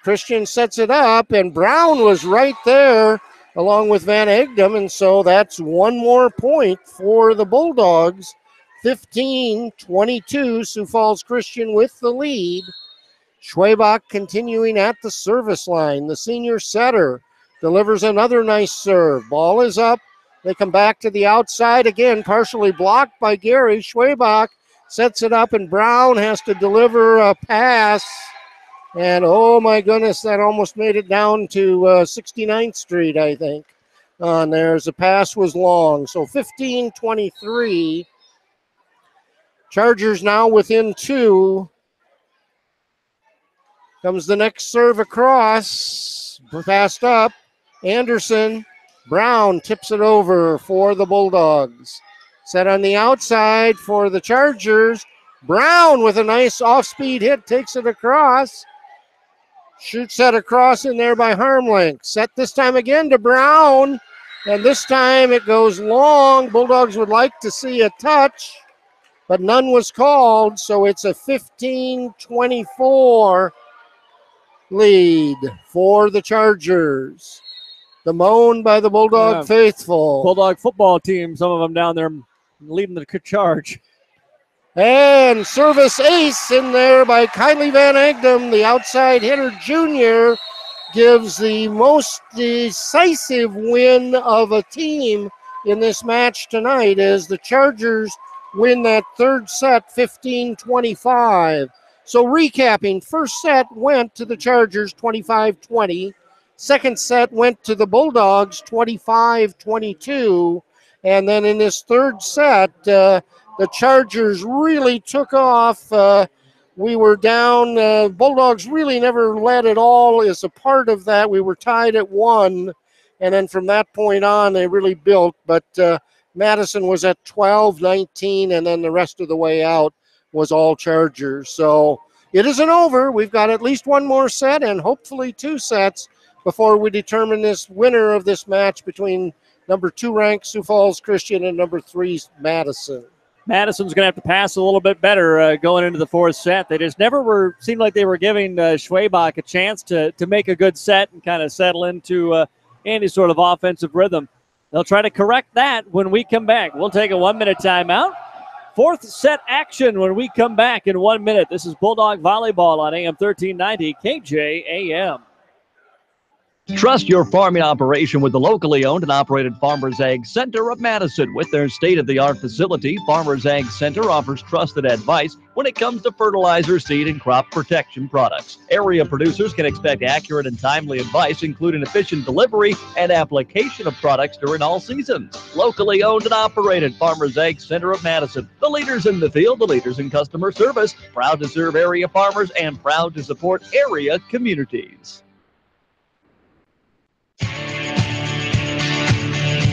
Christian sets it up, and Brown was right there along with Van Egdom, and so that's one more point for the Bulldogs. 15-22, Sioux Falls Christian with the lead. Schwabach continuing at the service line. The senior setter delivers another nice serve. Ball is up. They come back to the outside again, partially blocked by Gary. Schwabach sets it up, and Brown has to deliver a pass. And, oh, my goodness, that almost made it down to 69th Street, I think. There's the pass was long. So 15-23. Chargers now within 2. Comes the next serve across. Passed up. Anderson. Brown tips it over for the Bulldogs. Set on the outside for the Chargers. Brown with a nice off-speed hit takes it across. Shoots that across in there by Harmlink. Set this time again to Brown. And this time it goes long. Bulldogs would like to see a touch, but none was called. So it's a 15-24 lead for the Chargers. The moan by the Bulldog faithful. Bulldog football team, some of them down there leading the charge. And service ace in there by Kylie Van Egdom, the outside hitter junior, gives the most decisive win of a team in this match tonight as the Chargers win that third set 15-25. So recapping, first set went to the Chargers 25-20. Second set went to the Bulldogs 25-22. And then in this third set, the Chargers really took off. We were down. Bulldogs really never led at all as a part of that. We were tied at 1. And then from that point on, they really built. But Madison was at 12-19, and then the rest of the way out was all Chargers. So it isn't over. We've got at least one more set and hopefully 2 sets before we determine this winner of this match between number 2 ranked Sioux Falls Christian and number 3 Madison. Madison's going to have to pass a little bit better going into the fourth set. They just never seemed like they were giving Schwabach a chance to make a good set and kind of settle into any sort of offensive rhythm. They'll try to correct that when we come back. We'll take a 1-minute timeout. Fourth set action when we come back in 1 minute. This is Bulldog Volleyball on AM 1390 KJAM. Trust your farming operation with the locally owned and operated Farmers Ag Center of Madison. With their state-of-the-art facility, Farmers Ag Center offers trusted advice when it comes to fertilizer, seed, and crop protection products. Area producers can expect accurate and timely advice, including efficient delivery and application of products during all seasons. Locally owned and operated Farmers Ag Center of Madison. The leaders in the field, the leaders in customer service, proud to serve area farmers and proud to support area communities.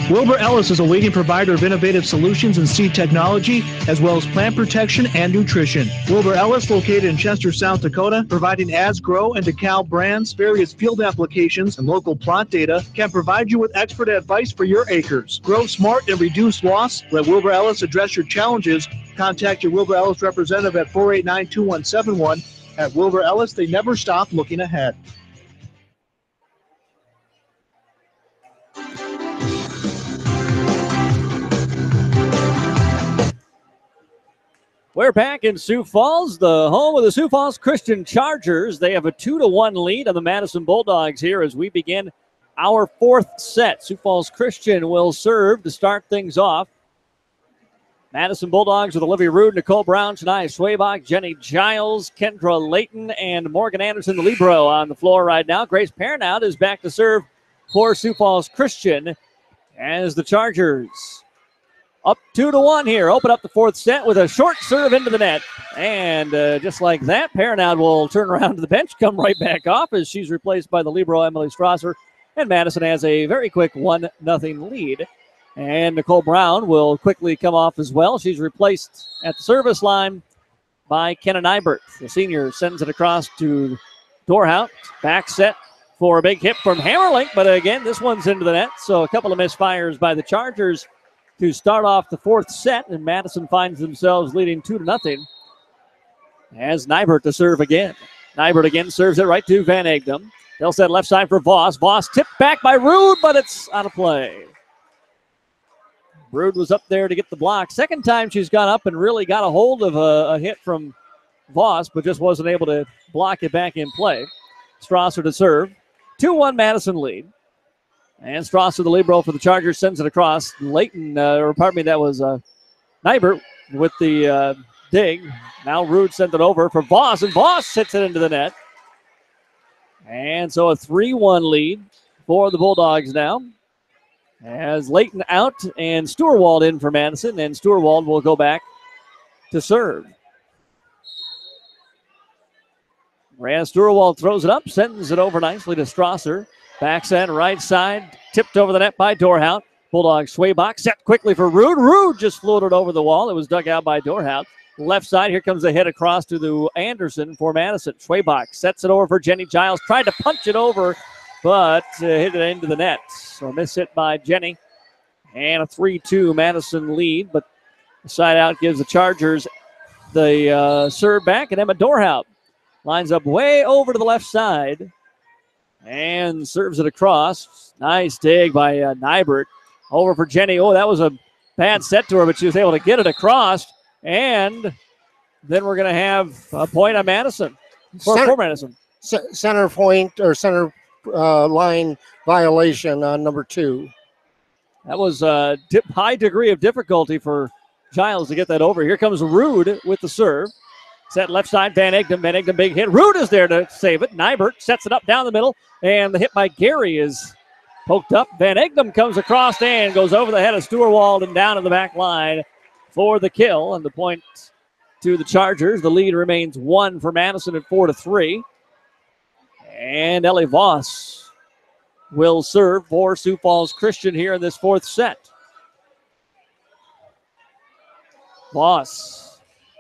Wilbur Ellis is a leading provider of innovative solutions in seed technology, as well as plant protection and nutrition. Wilbur Ellis, located in Chester, South Dakota, providing As Grow and DeKalb brands, various field applications, and local plot data, can provide you with expert advice for your acres. Grow smart and reduce loss. Let Wilbur Ellis address your challenges. Contact your Wilbur Ellis representative at 489-2171 At Wilbur Ellis, they never stop looking ahead. We're back in Sioux Falls, the home of the Sioux Falls Christian Chargers. They have a 2-1 lead on the Madison Bulldogs here as we begin our fourth set. Sioux Falls Christian will serve to start things off. Madison Bulldogs with Olivia Rude, Nicole Brown, Shania Schwabach, Jenny Giles, Kendra Layton, and Morgan Anderson, the libero, on the floor right now. Grace Pernout is back to serve for Sioux Falls Christian as the Chargers up 2-1 here. Open up the fourth set with a short serve into the net. And just like that, Pernout will turn around to the bench, come right back off as she's replaced by the libero, Emily Strasser. And Madison has a very quick 1-0 lead. And Nicole Brown will quickly come off as well. She's replaced at the service line by Kenna Nybert. The senior sends it across to Dorhout. Back set for a big hit from Hammerlink. But again, this one's into the net. So a couple of misfires by the Chargers to start off the fourth set, and Madison finds themselves leading 2-0 as Nybert to serve again. Nybert again serves it right to Van Egdom. They'll set left side for Voss. Voss tipped back by Rude, but it's out of play. Rude was up there to get the block. Second time she's gone up and really got a hold of a hit from Voss, but just wasn't able to block it back in play. Strasser to serve. 2-1 Madison lead. And Strasser, the libero for the Chargers, sends it across. Layton, that was Nybert with the dig. Now Rude sent it over for Voss, and Voss hits it into the net. And so a 3-1 lead for the Bulldogs now. As Layton out and Stewart in for Madison, and Stewart will go back to serve. Rand Stewart throws it up, sends it over nicely to Strasser. Back set, right side, tipped over the net by Dorhout. Bulldogs Schwabach set quickly for Rude. Rude just floated over the wall. It was dug out by Dorhout. Left side, here comes a hit across to the Anderson for Madison. Schwabach sets it over for Jenny Giles. Tried to punch it over, but hit it into the net. So a miss hit by Jenny. And a 3-2 Madison lead, but the side out gives the Chargers the serve back, and Emma Dorhout lines up way over to the left side and serves it across. Nice dig by Nybert. Over for Jenny. Oh, that was a bad set to her, but she was able to get it across. And then we're going to have a point on Madison. For Madison. Center point or center line violation on number 2. That was a high degree of difficulty for Giles to get that over. Here comes Rude with the serve. Set left side, Van Egdom. Van Egdom, big hit. Rude is there to save it. Nybert sets it up down the middle, and the hit by Gary is poked up. Van Egdom comes across and goes over the head of Stewart and down to the back line for the kill, and the point to the Chargers. The lead remains 1 for Madison at 4-3. And Ellie Voss will serve for Sioux Falls Christian here in this fourth set. Voss,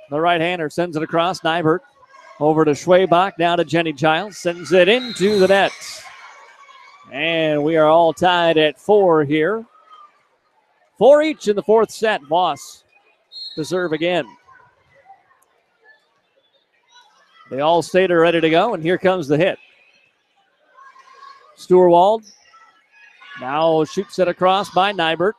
the right-hander, sends it across. Nybert over to Schwabach, down to Jenny Giles, sends it into the net. And we are all tied at 4 here. 4 each in the fourth set. Voss to serve again. They all stayed ready to go, and here comes the hit. Stewart now shoots it across by Nybert.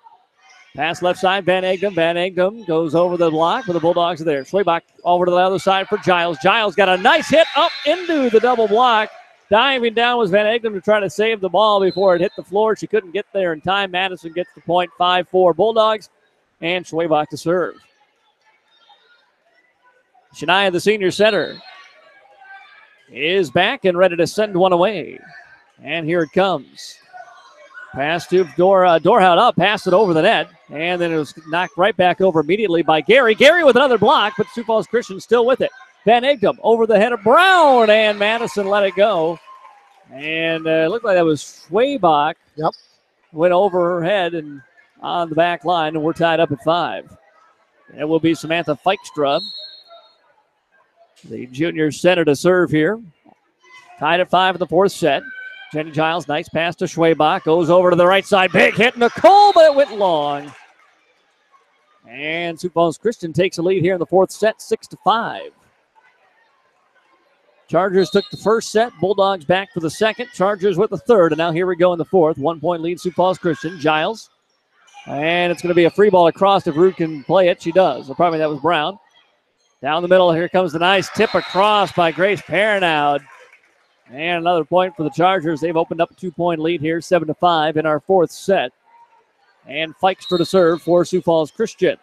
Pass left side, Van Egdom. Van Egdom goes over the block, but the Bulldogs are there. Schwabach over to the other side for Giles. Giles got a nice hit up into the double block. Diving down was Van Egdom to try to save the ball before it hit the floor. She couldn't get there in time. Madison gets the point, 5-4 Bulldogs, and Schwabach to serve. Shania, the senior center, is back and ready to send one away. And here it comes. Pass to Dorhout up, passed it over the net, and then it was knocked right back over immediately by Gary. Gary with another block, but Sioux Falls Christian still with it. Van Egdom over the head of Brown, and Madison let it go. And it looked like that was Schwabach. Yep. Went over her head and on the back line, and we're tied up at 5. It will be Samantha Feikstra, the junior center, to serve here. Tied at 5 in the fourth set. Jenny Giles, nice pass to Schwabach. Goes over to the right side. Big hit, Nicole, but it went long. And Sioux Falls Christian takes a lead here in the fourth set, 6-5. Chargers took the first set. Bulldogs back for the second. Chargers with the third. And now here we go in the fourth. 1 point lead, Sioux Falls Christian. Giles. And it's going to be a free ball across if Rude can play it. She does. Or probably that was Brown. Down the middle, here comes the nice tip across by Grace Perrinaud. And another point for the Chargers. They've opened up a 2 point lead here, 7-5 in our fourth set. And Fikestra to serve for Sioux Falls Christian.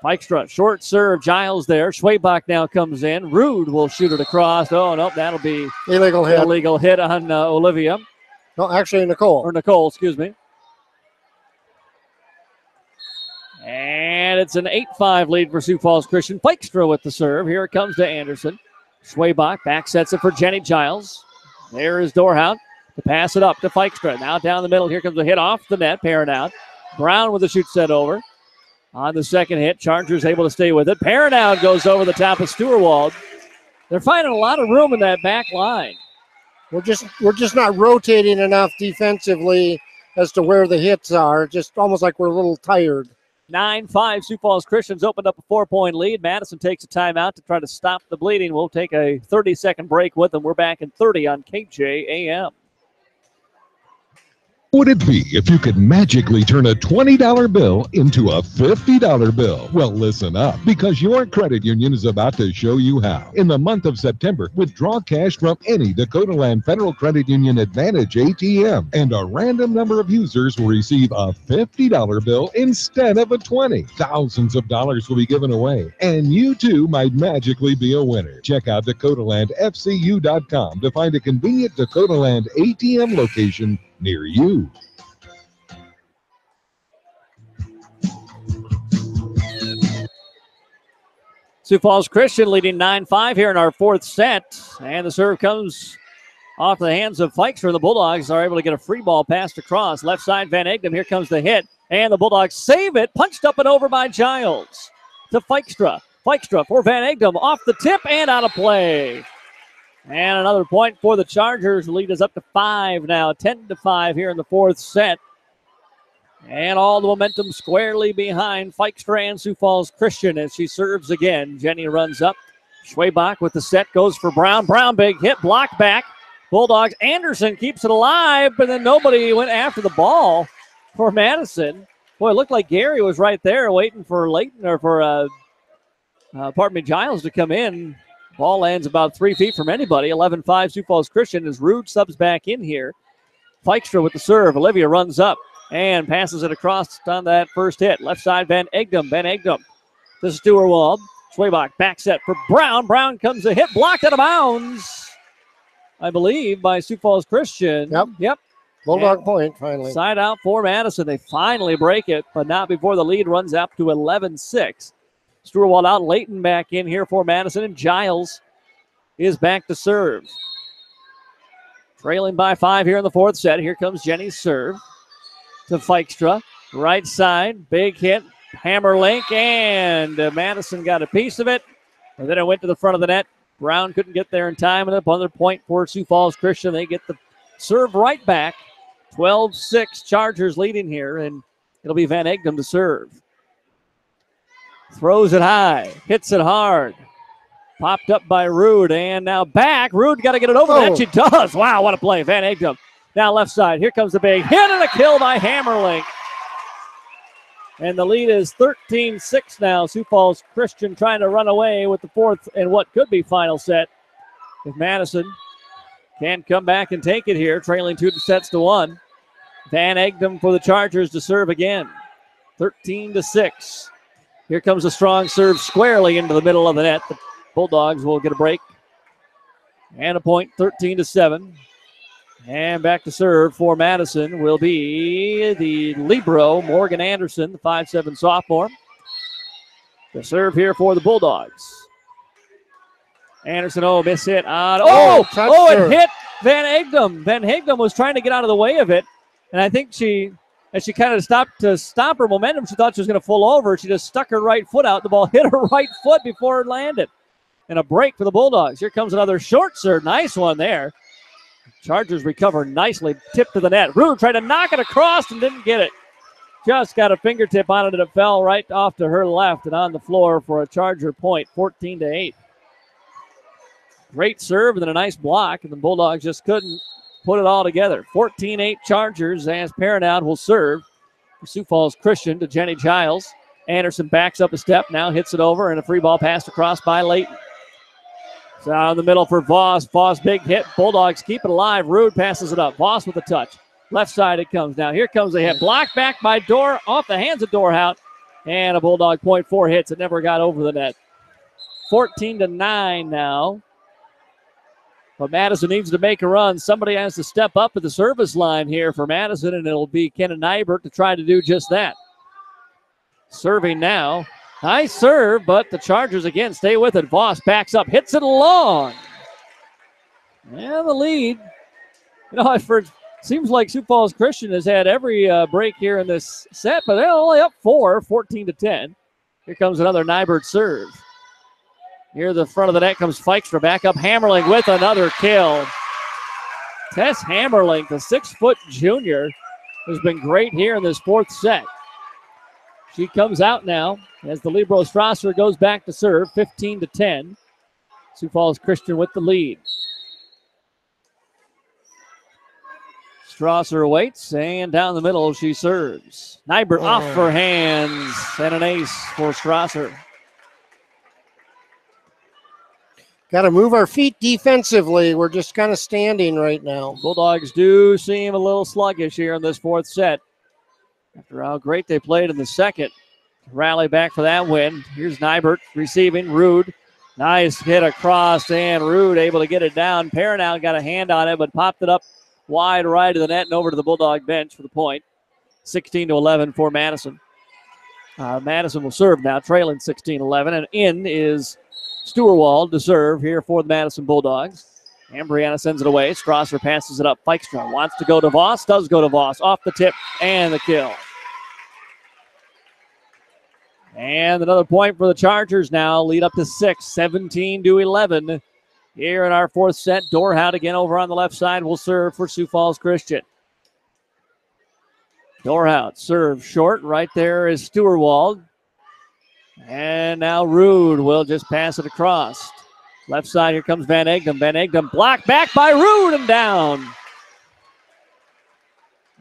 Fikestra, short serve, Giles there. Schwabach now comes in. Rude will shoot it across. Oh, nope, that'll be illegal hit on Olivia. No, actually Nicole. Or Nicole, excuse me. And it's an 8-5 lead for Sioux Falls Christian. Fikestra with the serve. Here it comes to Anderson. Schwabach back sets it for Jenny Giles. There is Dorhout to pass it up to Fikestra. Now down the middle, here comes a hit off the net. Perrinaud. Brown with the shoot set over. On the second hit, Chargers able to stay with it. Perrinaud goes over the top of Stewart. They're finding a lot of room in that back line. We're just not rotating enough defensively as to where the hits are. Just almost like we're a little tired. 9-5, Sioux Falls Christians opened up a 4 point lead. Madison takes a timeout to try to stop the bleeding. We'll take a 30-second break with them. We're back in 30 on KJAM. Would it be if you could magically turn a $20 bill into a $50 bill? Well, listen up, because your credit union is about to show you how. In the month of September, withdraw cash from any Dakota Land Federal Credit Union Advantage ATM, and a random number of users will receive a $50 bill instead of a $20. Thousands of dollars will be given away, and you too might magically be a winner. Check out DakotaLandFCU.com to find a convenient Dakota Land ATM location near you. Sioux Falls Christian leading 9-5 here in our fourth set. And the serve comes off the hands of Fikestra. The Bulldogs are able to get a free ball passed across. Left side, Van Egdom. Here comes the hit. And the Bulldogs save it. Punched up and over by Giles to Fikestra. Fikestra for Van Egdom. Off the tip and out of play. And another point for the Chargers. The lead is up to 5 now. 10-5 here in the fourth set. And all the momentum squarely behind Fikestra and Sioux Falls Christian as she serves again. Jenny runs up. Schwabach with the set goes for Brown. Brown, big hit, block back. Bulldogs. Anderson keeps it alive, but then nobody went after the ball for Madison. Boy, it looked like Gary was right there waiting for Giles to come in. Ball lands about 3 feet from anybody. 11-5 Sioux Falls Christian as Rude subs back in here. Fikestra with the serve. Olivia runs up and passes it across on that first hit. Left side, Van Egdom. Van Egdom to Stewart. Schwabach back set for Brown. Brown comes a hit blocked out of bounds, I believe, by Sioux Falls Christian. Yep. Bulldog and point, finally. Side out for Madison. They finally break it, but not before the lead runs up to 11-6. Stewart out, Leighton back in here for Madison, and Giles is back to serve. Trailing by 5 here in the fourth set. Here comes Jenny's serve to Fikestra. Right side, big hit, hammer link, and Madison got a piece of it. And then it went to the front of the net. Brown couldn't get there in time, and another point for Sioux Falls Christian. They get the serve right back. 12-6 Chargers leading here, and it'll be Van Egdom to serve. Throws it high, hits it hard. Popped up by Rude, and now back. Rude got to get it over that. She does. Wow, what a play. Van Egdom. Now left side. Here comes the big hit and a kill by Hammerlink. And the lead is 13-6 now. Sioux Falls Christian trying to run away with the fourth and what could be final set. If Madison can come back and take it here, trailing 2-1. Van Egdom for the Chargers to serve again. 13-6. Here comes a strong serve squarely into the middle of the net. The Bulldogs will get a break. And a point, 13-7. And back to serve for Madison will be the libero, Morgan Anderson, the 5'7" sophomore. The serve here for the Bulldogs. Anderson, miss hit on. It hit Van Egdom. Van Egdom was trying to get out of the way of it. And I think as she kind of stopped to stop her momentum, she thought she was going to fall over. She just stuck her right foot out. The ball hit her right foot before it landed. And a break for the Bulldogs. Here comes another short serve. Nice one there. Chargers recover nicely. Tip to the net. Rude tried to knock it across and didn't get it. Just got a fingertip on it and it fell right off to her left and on the floor for a Charger point, 14-8. Great serve and then a nice block, and the Bulldogs just couldn't put it all together. 14-8 Chargers as Perinoud will serve for Sioux Falls Christian to Jenny Giles. Anderson backs up a step, now hits it over, and a free ball passed across by Layton. So out in the middle for Voss. Voss, big hit. Bulldogs keep it alive. Rude passes it up. Voss with a touch. Left side it comes now. Here comes the hit. Blocked back by Dorr, off the hands of Dorhout. And a Bulldog point 4 hits. It never got over the net. 14-9 now. But Madison needs to make a run. Somebody has to step up at the service line here for Madison, and it'll be Kenan Nybert to try to do just that. Serving now. Nice serve, but the Chargers again stay with it. Voss backs up, hits it long. And the lead. You know, it seems like Sioux Falls Christian has had every break here in this set, but they're only up 14-10. Here comes another Nybert serve. Near the front of the net comes Fikestra. Back up Hammerling with another kill. Tess Hammerling, the 6-foot junior, has been great here in this fourth set. She comes out now as the libero Strasser goes back to serve, 15-10. Sioux Falls Christian with the lead. Strasser waits, and down the middle she serves. Nybert off her hands, and an ace for Strasser. Got to move our feet defensively. We're just kind of standing right now. Bulldogs do seem a little sluggish here in this fourth set. After how great they played in the second. Rally back for that win. Here's Nybert receiving. Rude. Nice hit across, and Rude able to get it down. Perinoud got a hand on it, but popped it up wide right of the net and over to the Bulldog bench for the point. 16-11 for Madison. Madison will serve now, trailing 16-11, and in is Stewart to serve here for the Madison Bulldogs. And Brianna sends it away. Strasser passes it up. Fikestra wants to go to Voss. Does go to Voss. Off the tip and the kill. And another point for the Chargers now. Lead up to 6, 17-11. Here in our fourth set. Dorhout again over on the left side will serve for Sioux Falls Christian. Dorhout serves short. Right there is Stewart. And now Rude will just pass it across. Left side, here comes Van Egdom. Van Egdom blocked back by Rude and down.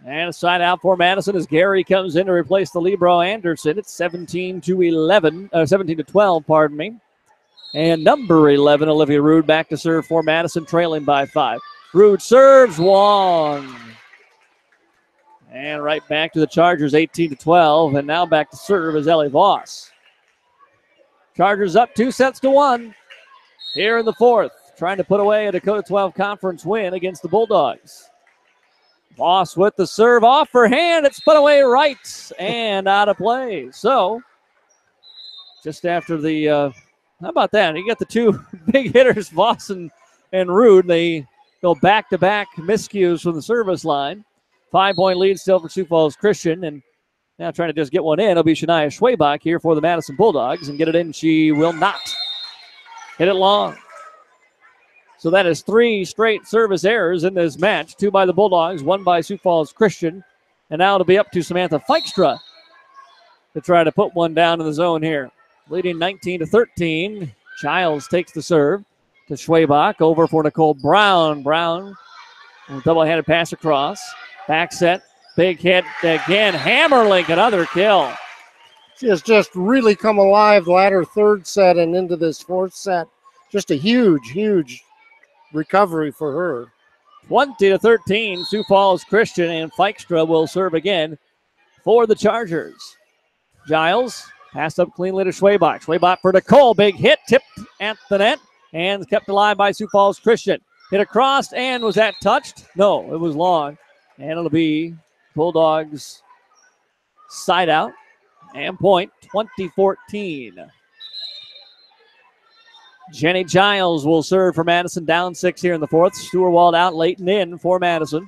And a side out for Madison as Gary comes in to replace the libero Anderson. It's 17-12, pardon me. And number 11, Olivia Rude, back to serve for Madison, trailing by 5. Rude serves Wong. And right back to the Chargers, 18-12. And now back to serve is Ellie Voss. Chargers up 2-1 here in the fourth, trying to put away a Dakota 12 conference win against the Bulldogs. Voss with the serve off her hand. It's put away right and out of play. So just after the, how about that? You got the two big hitters, Voss and Rude. They go back-to-back miscues from the service line. 5-point lead still for Sioux Falls Christian, and now trying to just get one in. It'll be Shania Schwabach here for the Madison Bulldogs, and get it in. She will not. Hit it long. So that is 3 straight service errors in this match. 2 by the Bulldogs, 1 by Sioux Falls Christian. And now it'll be up to Samantha Fikestra to try to put one down in the zone here. Leading 19-13. Giles takes the serve to Schwabach. Over for Nicole Brown. Brown, a double-handed pass across. Back set. Big hit again. Hammerling, another kill. She has just really come alive latter third set and into this fourth set. Just a huge recovery for her. 20-13, Sioux Falls Christian, and Fikestra will serve again for the Chargers. Giles passed up cleanly to Schwabach. Schwabach for Nicole. Big hit, tipped at the net, and kept alive by Sioux Falls Christian. Hit across, and was that touched? No, it was long. And it'll be Bulldogs side out and point, 20-14. Jenny Giles will serve for Madison, down 6 here in the fourth. Stewart out, Leighton in for Madison.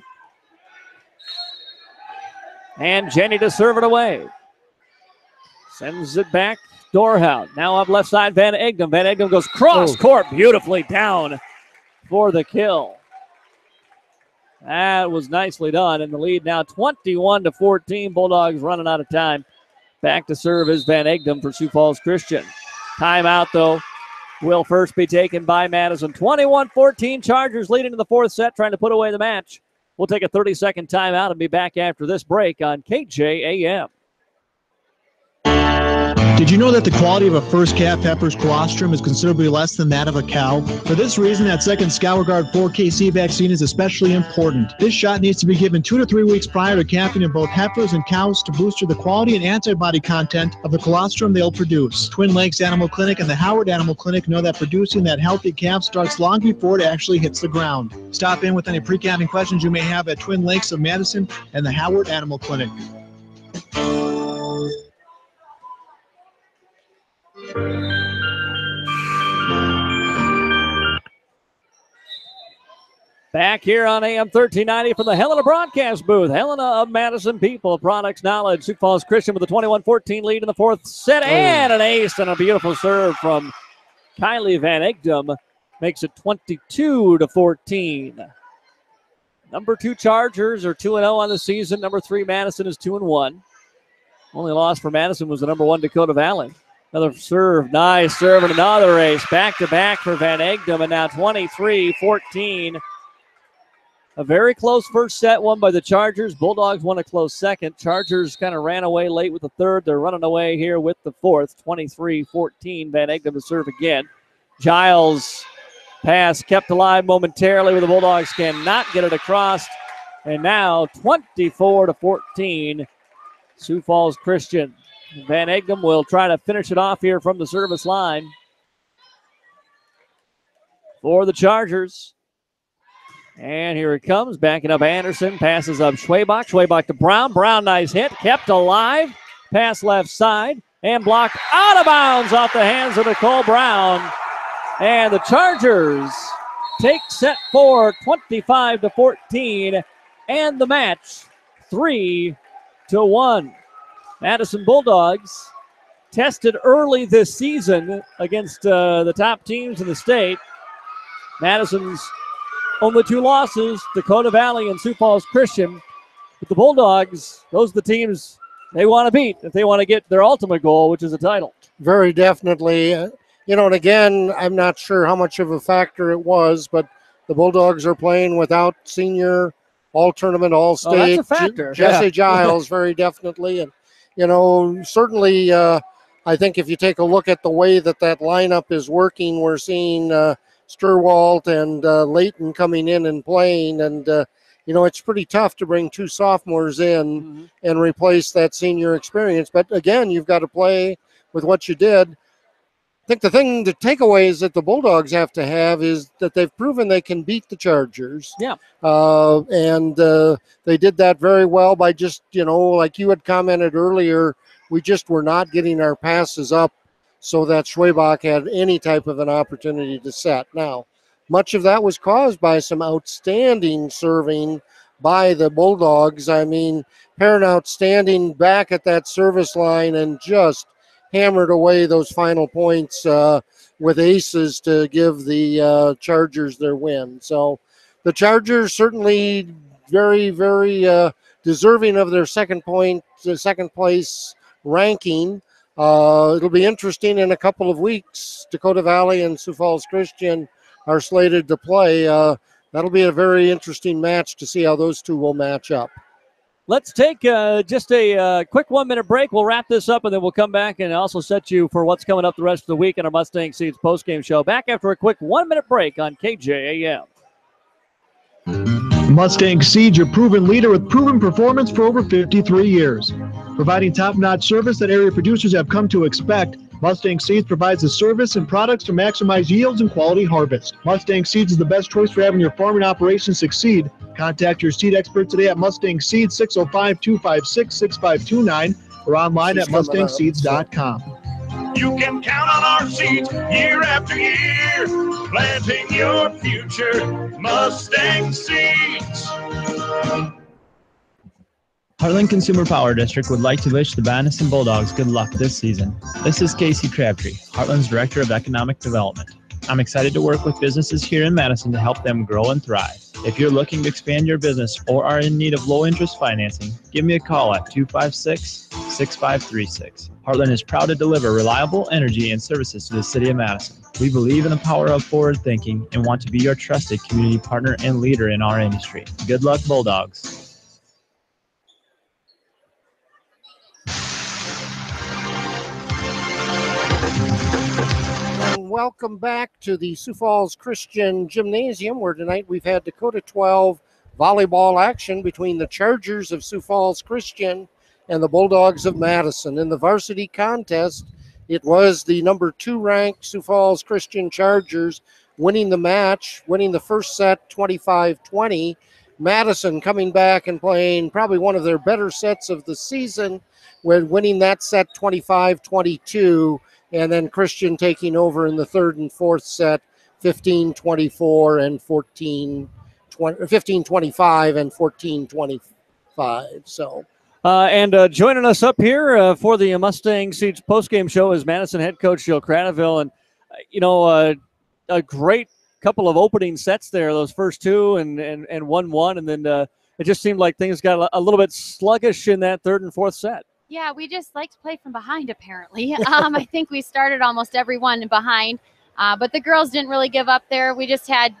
And Jenny to serve it away. Sends it back, Dorhout. Now up left side, Van Egdom. Van Egdom goes cross court, beautifully down for the kill. That was nicely done, and the lead now 21-14. Bulldogs running out of time. Back to serve is Van Egdom for Sioux Falls Christian. Timeout, though, will first be taken by Madison. 21-14, Chargers leading in the fourth set, trying to put away the match. We'll take a 30-second timeout and be back after this break on KJAM. Did you know that the quality of a first calf heifer's colostrum is considerably less than that of a cow? For this reason, that second ScourGuard 4KC vaccine is especially important. This shot needs to be given 2 to 3 weeks prior to calving in both heifers and cows to boost the quality and antibody content of the colostrum they'll produce. Twin Lakes Animal Clinic and the Howard Animal Clinic know that producing that healthy calf starts long before it actually hits the ground. Stop in with any pre-calving questions you may have at Twin Lakes of Madison and the Howard Animal Clinic. Back here on AM 1390 from the Helena broadcast booth. Helena of Madison, people, products, knowledge. Sioux Falls Christian with a 21-14 lead in the fourth set. And an ace and a beautiful serve from Kylie Van Egdom makes it 22-14. Number 2 Chargers are 2-0 on the season. Number 3 Madison is 2-1. Only loss for Madison was the number 1 Dakota Valley. Another serve, nice serve, and another ace. Back-to-back for Van Egdom, and now 23-14. A very close first set won by the Chargers. Bulldogs won a close second. Chargers kind of ran away late with the third. They're running away here with the fourth. 23-14. Van Egdom to serve again. Giles pass kept alive momentarily, where the Bulldogs cannot get it across. And now 24-14. Sioux Falls Christian. Van Egdom will try to finish it off here from the service line for the Chargers. And here it comes, backing up Anderson, passes up Schwabach. Schwabach to Brown. Brown, nice hit, kept alive. Pass left side, and blocked out of bounds off the hands of Nicole Brown. And the Chargers take set 4, 25-14, and the match 3-1. Madison Bulldogs tested early this season against the top teams in the state. Madison's only 2 losses, Dakota Valley and Sioux Falls Christian. But the Bulldogs, those are the teams they want to beat if they want to get their ultimate goal, which is a title. Very definitely. And again, I'm not sure how much of a factor it was, but the Bulldogs are playing without senior all-tournament, all-state. That's a factor. Jesse Giles, very definitely. And, certainly I think if you take a look at the way that lineup is working, we're seeing Sturwalt and Layton coming in and playing, and it's pretty tough to bring 2 sophomores in and replace that senior experience. But again, you've got to play with what you did. I think the takeaways that the Bulldogs have to have is that they've proven they can beat the Chargers. Yeah. And they did that very well by just, like you had commented earlier, we just were not getting our passes up so that Schwabach had any type of an opportunity to set. Now, much of that was caused by some outstanding serving by the Bulldogs. I mean, Perrin outstanding back at that service line and just hammered away those final points with aces to give the Chargers their win. So the Chargers certainly very, very deserving of their second place ranking. It'll be interesting in a couple of weeks. Dakota Valley and Sioux Falls Christian are slated to play. That'll be a very interesting match to see how those two will match up. Let's take just a quick 1-minute break. We'll wrap this up, and then we'll come back and also set you for what's coming up the rest of the week in our Mustang Seeds postgame show. Back after a quick 1-minute break on KJAM. Mustang Seeds, your proven leader with proven performance for over 53 years. Providing top-notch service that area producers have come to expect, Mustang Seeds provides the service and products to maximize yields and quality harvest. Mustang Seeds is the best choice for having your farming operations succeed. Contact your seed expert today at Mustang Seeds, 605-256-6529, or online at mustangseeds.com. You can count on our seeds year after year, planting your future. Mustang Seeds. Heartland Consumer Power District would like to wish the Madison Bulldogs good luck this season. This is Casey Crabtree, Heartland's Director of Economic Development. I'm excited to work with businesses here in Madison to help them grow and thrive. If you're looking to expand your business or are in need of low-interest financing, give me a call at 256-6536. Heartland is proud to deliver reliable energy and services to the city of Madison. We believe in the power of forward thinking and want to be your trusted community partner and leader in our industry. Good luck, Bulldogs. Welcome back to the Sioux Falls Christian Gymnasium, where tonight we've had Dakota 12 volleyball action between the Chargers of Sioux Falls Christian and the Bulldogs of Madison. In the varsity contest, it was the number 2 ranked Sioux Falls Christian Chargers winning the match, winning the first set 25-20. Madison coming back and playing probably one of their better sets of the season, with winning that set 25-22. And then Christian taking over in the third and fourth set, 15-24 and 15-25 and 14-25. So, and joining us up here for the Mustang Siege postgame show is Madison head coach Jill Craneville. And, a great couple of opening sets there, those first two and 1-1. And then it just seemed like things got a little bit sluggish in that third and fourth set. Yeah, we just like to play from behind, apparently. I think we started almost every one behind, but the girls didn't really give up there.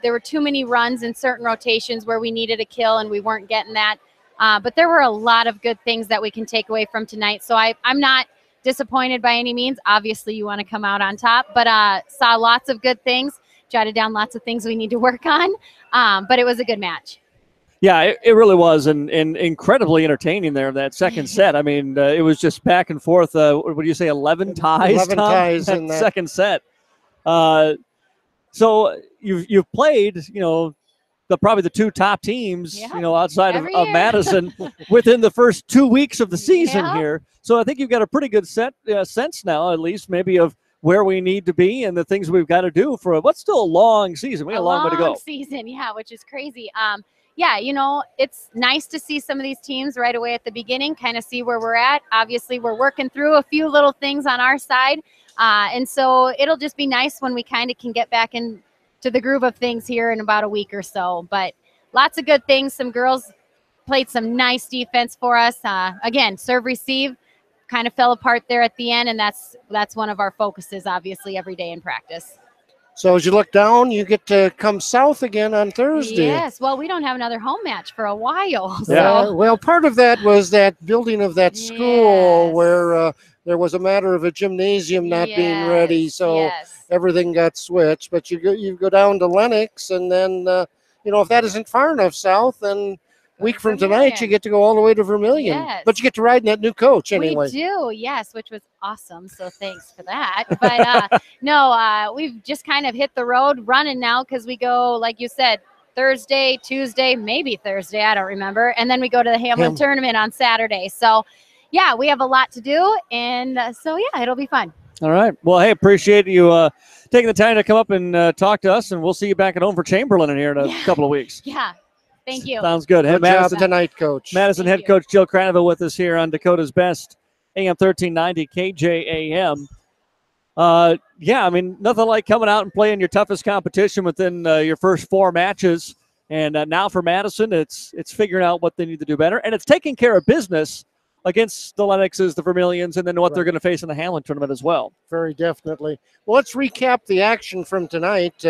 There were too many runs in certain rotations where we needed a kill, and we weren't getting that. But there were a lot of good things that we can take away from tonight. So I'm not disappointed by any means. Obviously, you want to come out on top, but saw lots of good things, jotted down lots of things we need to work on. But it was a good match. Yeah, it really was, and incredibly entertaining there, that second set. I mean, it was just back and forth. What do you say, 11 ties? 11 ties in that second set. So you've played, probably the 2 top teams, outside of Madison within the first 2 weeks of the season here. So I think you've got a pretty good sense now, at least maybe, of where we need to be and the things we've got to do for what's still a long season. We got a long way to go. Long season, yeah, which is crazy. Yeah, it's nice to see some of these teams right away at the beginning, kind of see where we're at. Obviously, we're working through a few little things on our side. And so it'll just be nice when we kind of can get back into the groove of things here in about a week or so. But lots of good things. Some girls played some nice defense for us. Again, serve, receive kind of fell apart there at the end, and that's one of our focuses, obviously, every day in practice. So as you look down, you get to come south again on Thursday. Yes, well, we don't have another home match for a while. So. Yeah, well, part of that was that building of that school where there was a matter of a gymnasium not being ready, so everything got switched. But you go down to Lenox, and then, if that isn't far enough south, then week from tonight, you get to go all the way to Vermilion. Yes. But you get to ride in that new coach anyway. We do, yes, which was awesome. So thanks for that. But we've just kind of hit the road running now because we go, like you said, Thursday, Tuesday, maybe Thursday, I don't remember. And then we go to the Hamlin tournament on Saturday. So, yeah, we have a lot to do. And it'll be fun. All right. Well, hey, appreciate you taking the time to come up and talk to us. And we'll see you back at home for Chamberlain in here in a couple of weeks. Yeah. Thank you. Sounds good. Good job tonight, Coach. Madison head coach Jill Craneville with us here on Dakota's Best, AM 1390 KJAM. Nothing like coming out and playing your toughest competition within your first 4 matches. And now for Madison, it's figuring out what they need to do better. And it's taking care of business against the Lenoxes, the Vermilions, and then what they're going to face in the Hamlin tournament as well. Very definitely. Well, let's recap the action from tonight.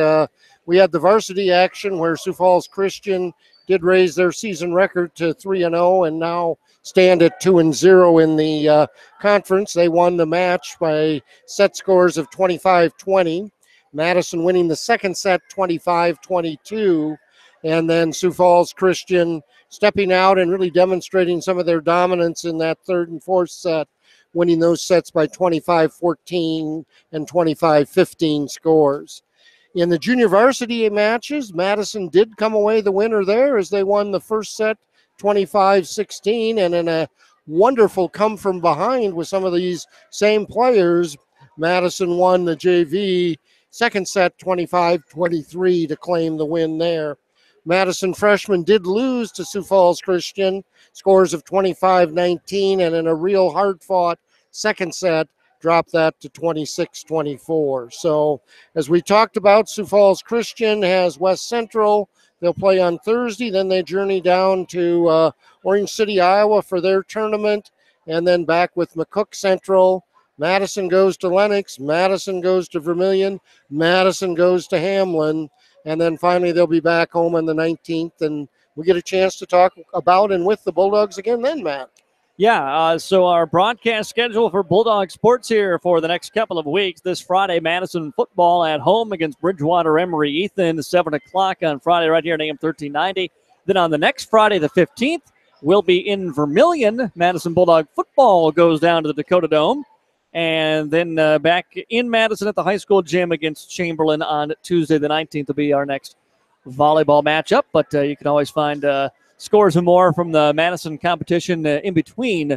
We had the varsity action where Sioux Falls Christian did raise their season record to 3-0 and now stand at 2-0 in the conference. They won the match by set scores of 25-20. Madison winning the second set 25-22. And then Sioux Falls Christian stepping out and really demonstrating some of their dominance in that third and fourth set, winning those sets by 25-14 and 25-15 scores. In the junior varsity matches, Madison did come away the winner there as they won the first set 25-16, and in a wonderful come from behind with some of these same players, Madison won the JV second set 25-23 to claim the win there. Madison freshmen did lose to Sioux Falls Christian, scores of 25-19, and in a real hard-fought second set, dropped that to 26-24. So as we talked about, Sioux Falls Christian has West Central. They'll play on Thursday. Then they journey down to Orange City, Iowa for their tournament, and then back with McCook Central Madison goes to Lenox, Madison goes to Vermilion, Madison goes to Hamlin, and then finally they'll be back home on the 19th, and we get a chance to talk about and with the Bulldogs again then, Matt. Yeah, so our broadcast schedule for Bulldog Sports here for the next couple of weeks. This Friday, Madison football at home against Bridgewater Emory Ethan, 7 o'clock on Friday right here at AM 1390. Then on the next Friday, the 15th, we'll be in Vermilion. Madison Bulldog football goes down to the Dakota Dome. And then back in Madison at the high school gym against Chamberlain on Tuesday the 19th will be our next volleyball matchup. But you can always find scores and more from the Madison competition in between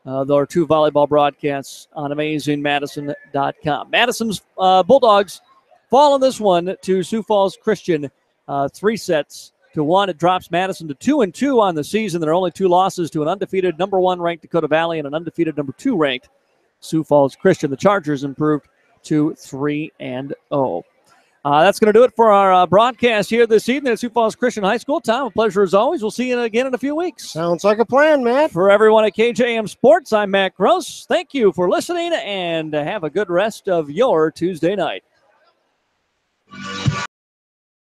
our two volleyball broadcasts on AmazingMadison.com. Madison's Bulldogs fall in this one to Sioux Falls Christian 3-1. It drops Madison to 2-2 on the season. There are only 2 losses to an undefeated number 1 ranked Dakota Valley and an undefeated number 2 ranked Sioux Falls Christian. The Chargers improved to 3-0. That's going to do it for our broadcast here this evening at Sioux Falls Christian High School. Tom, a pleasure as always. We'll see you again in a few weeks. Sounds like a plan, Matt. For everyone at KJM Sports, I'm Matt Gross. Thank you for listening, and have a good rest of your Tuesday night.